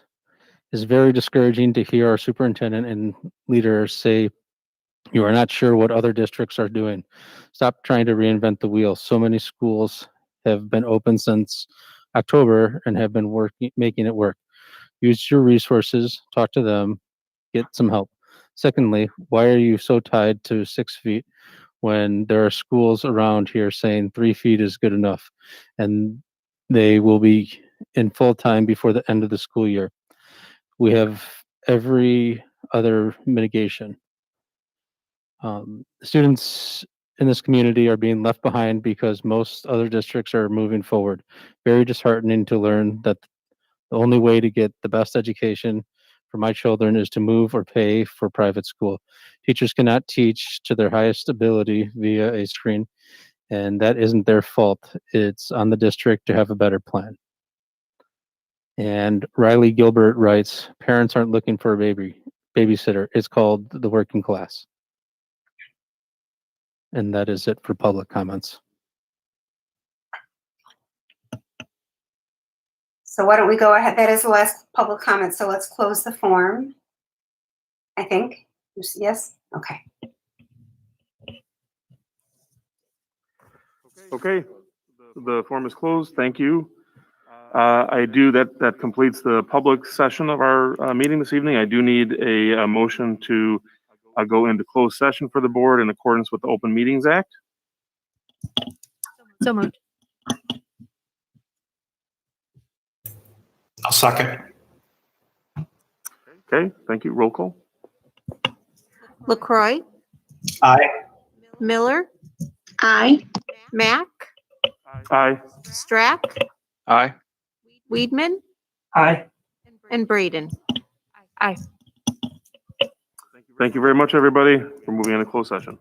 it's very discouraging to hear our superintendent and leaders say you are not sure what other districts are doing. Stop trying to reinvent the wheel. So many schools have been open since October and have been making it work. Use your resources, talk to them, get some help. Secondly, why are you so tied to 6 feet when there are schools around here saying 3 feet is good enough and they will be in full time before the end of the school year? We have every other mitigation. Students in this community are being left behind because most other districts are moving forward. Very disheartening to learn that the only way to get the best education for my children is to move or pay for private school. Teachers cannot teach to their highest ability via a screen, and that isn't their fault. It's on the district to have a better plan. And Riley Gilbert writes, parents aren't looking for a babysitter. It's called the working class. And that is it for public comments. So why don't we go ahead? That is the last public comment. So let's close the form. I think. Yes? Okay. Okay, the form is closed. Thank you. That completes the public session of our meeting this evening. I do need a motion to go into closed session for the board in accordance with the Open Meetings Act. So moved. I'll second. Okay, thank you. Roll call. LaCroix, Aye. Miller, Aye. Mack, Aye. Strack, Aye. Weedman, Aye. and Braden. Aye. Thank you very much, everybody. We're moving into closed session.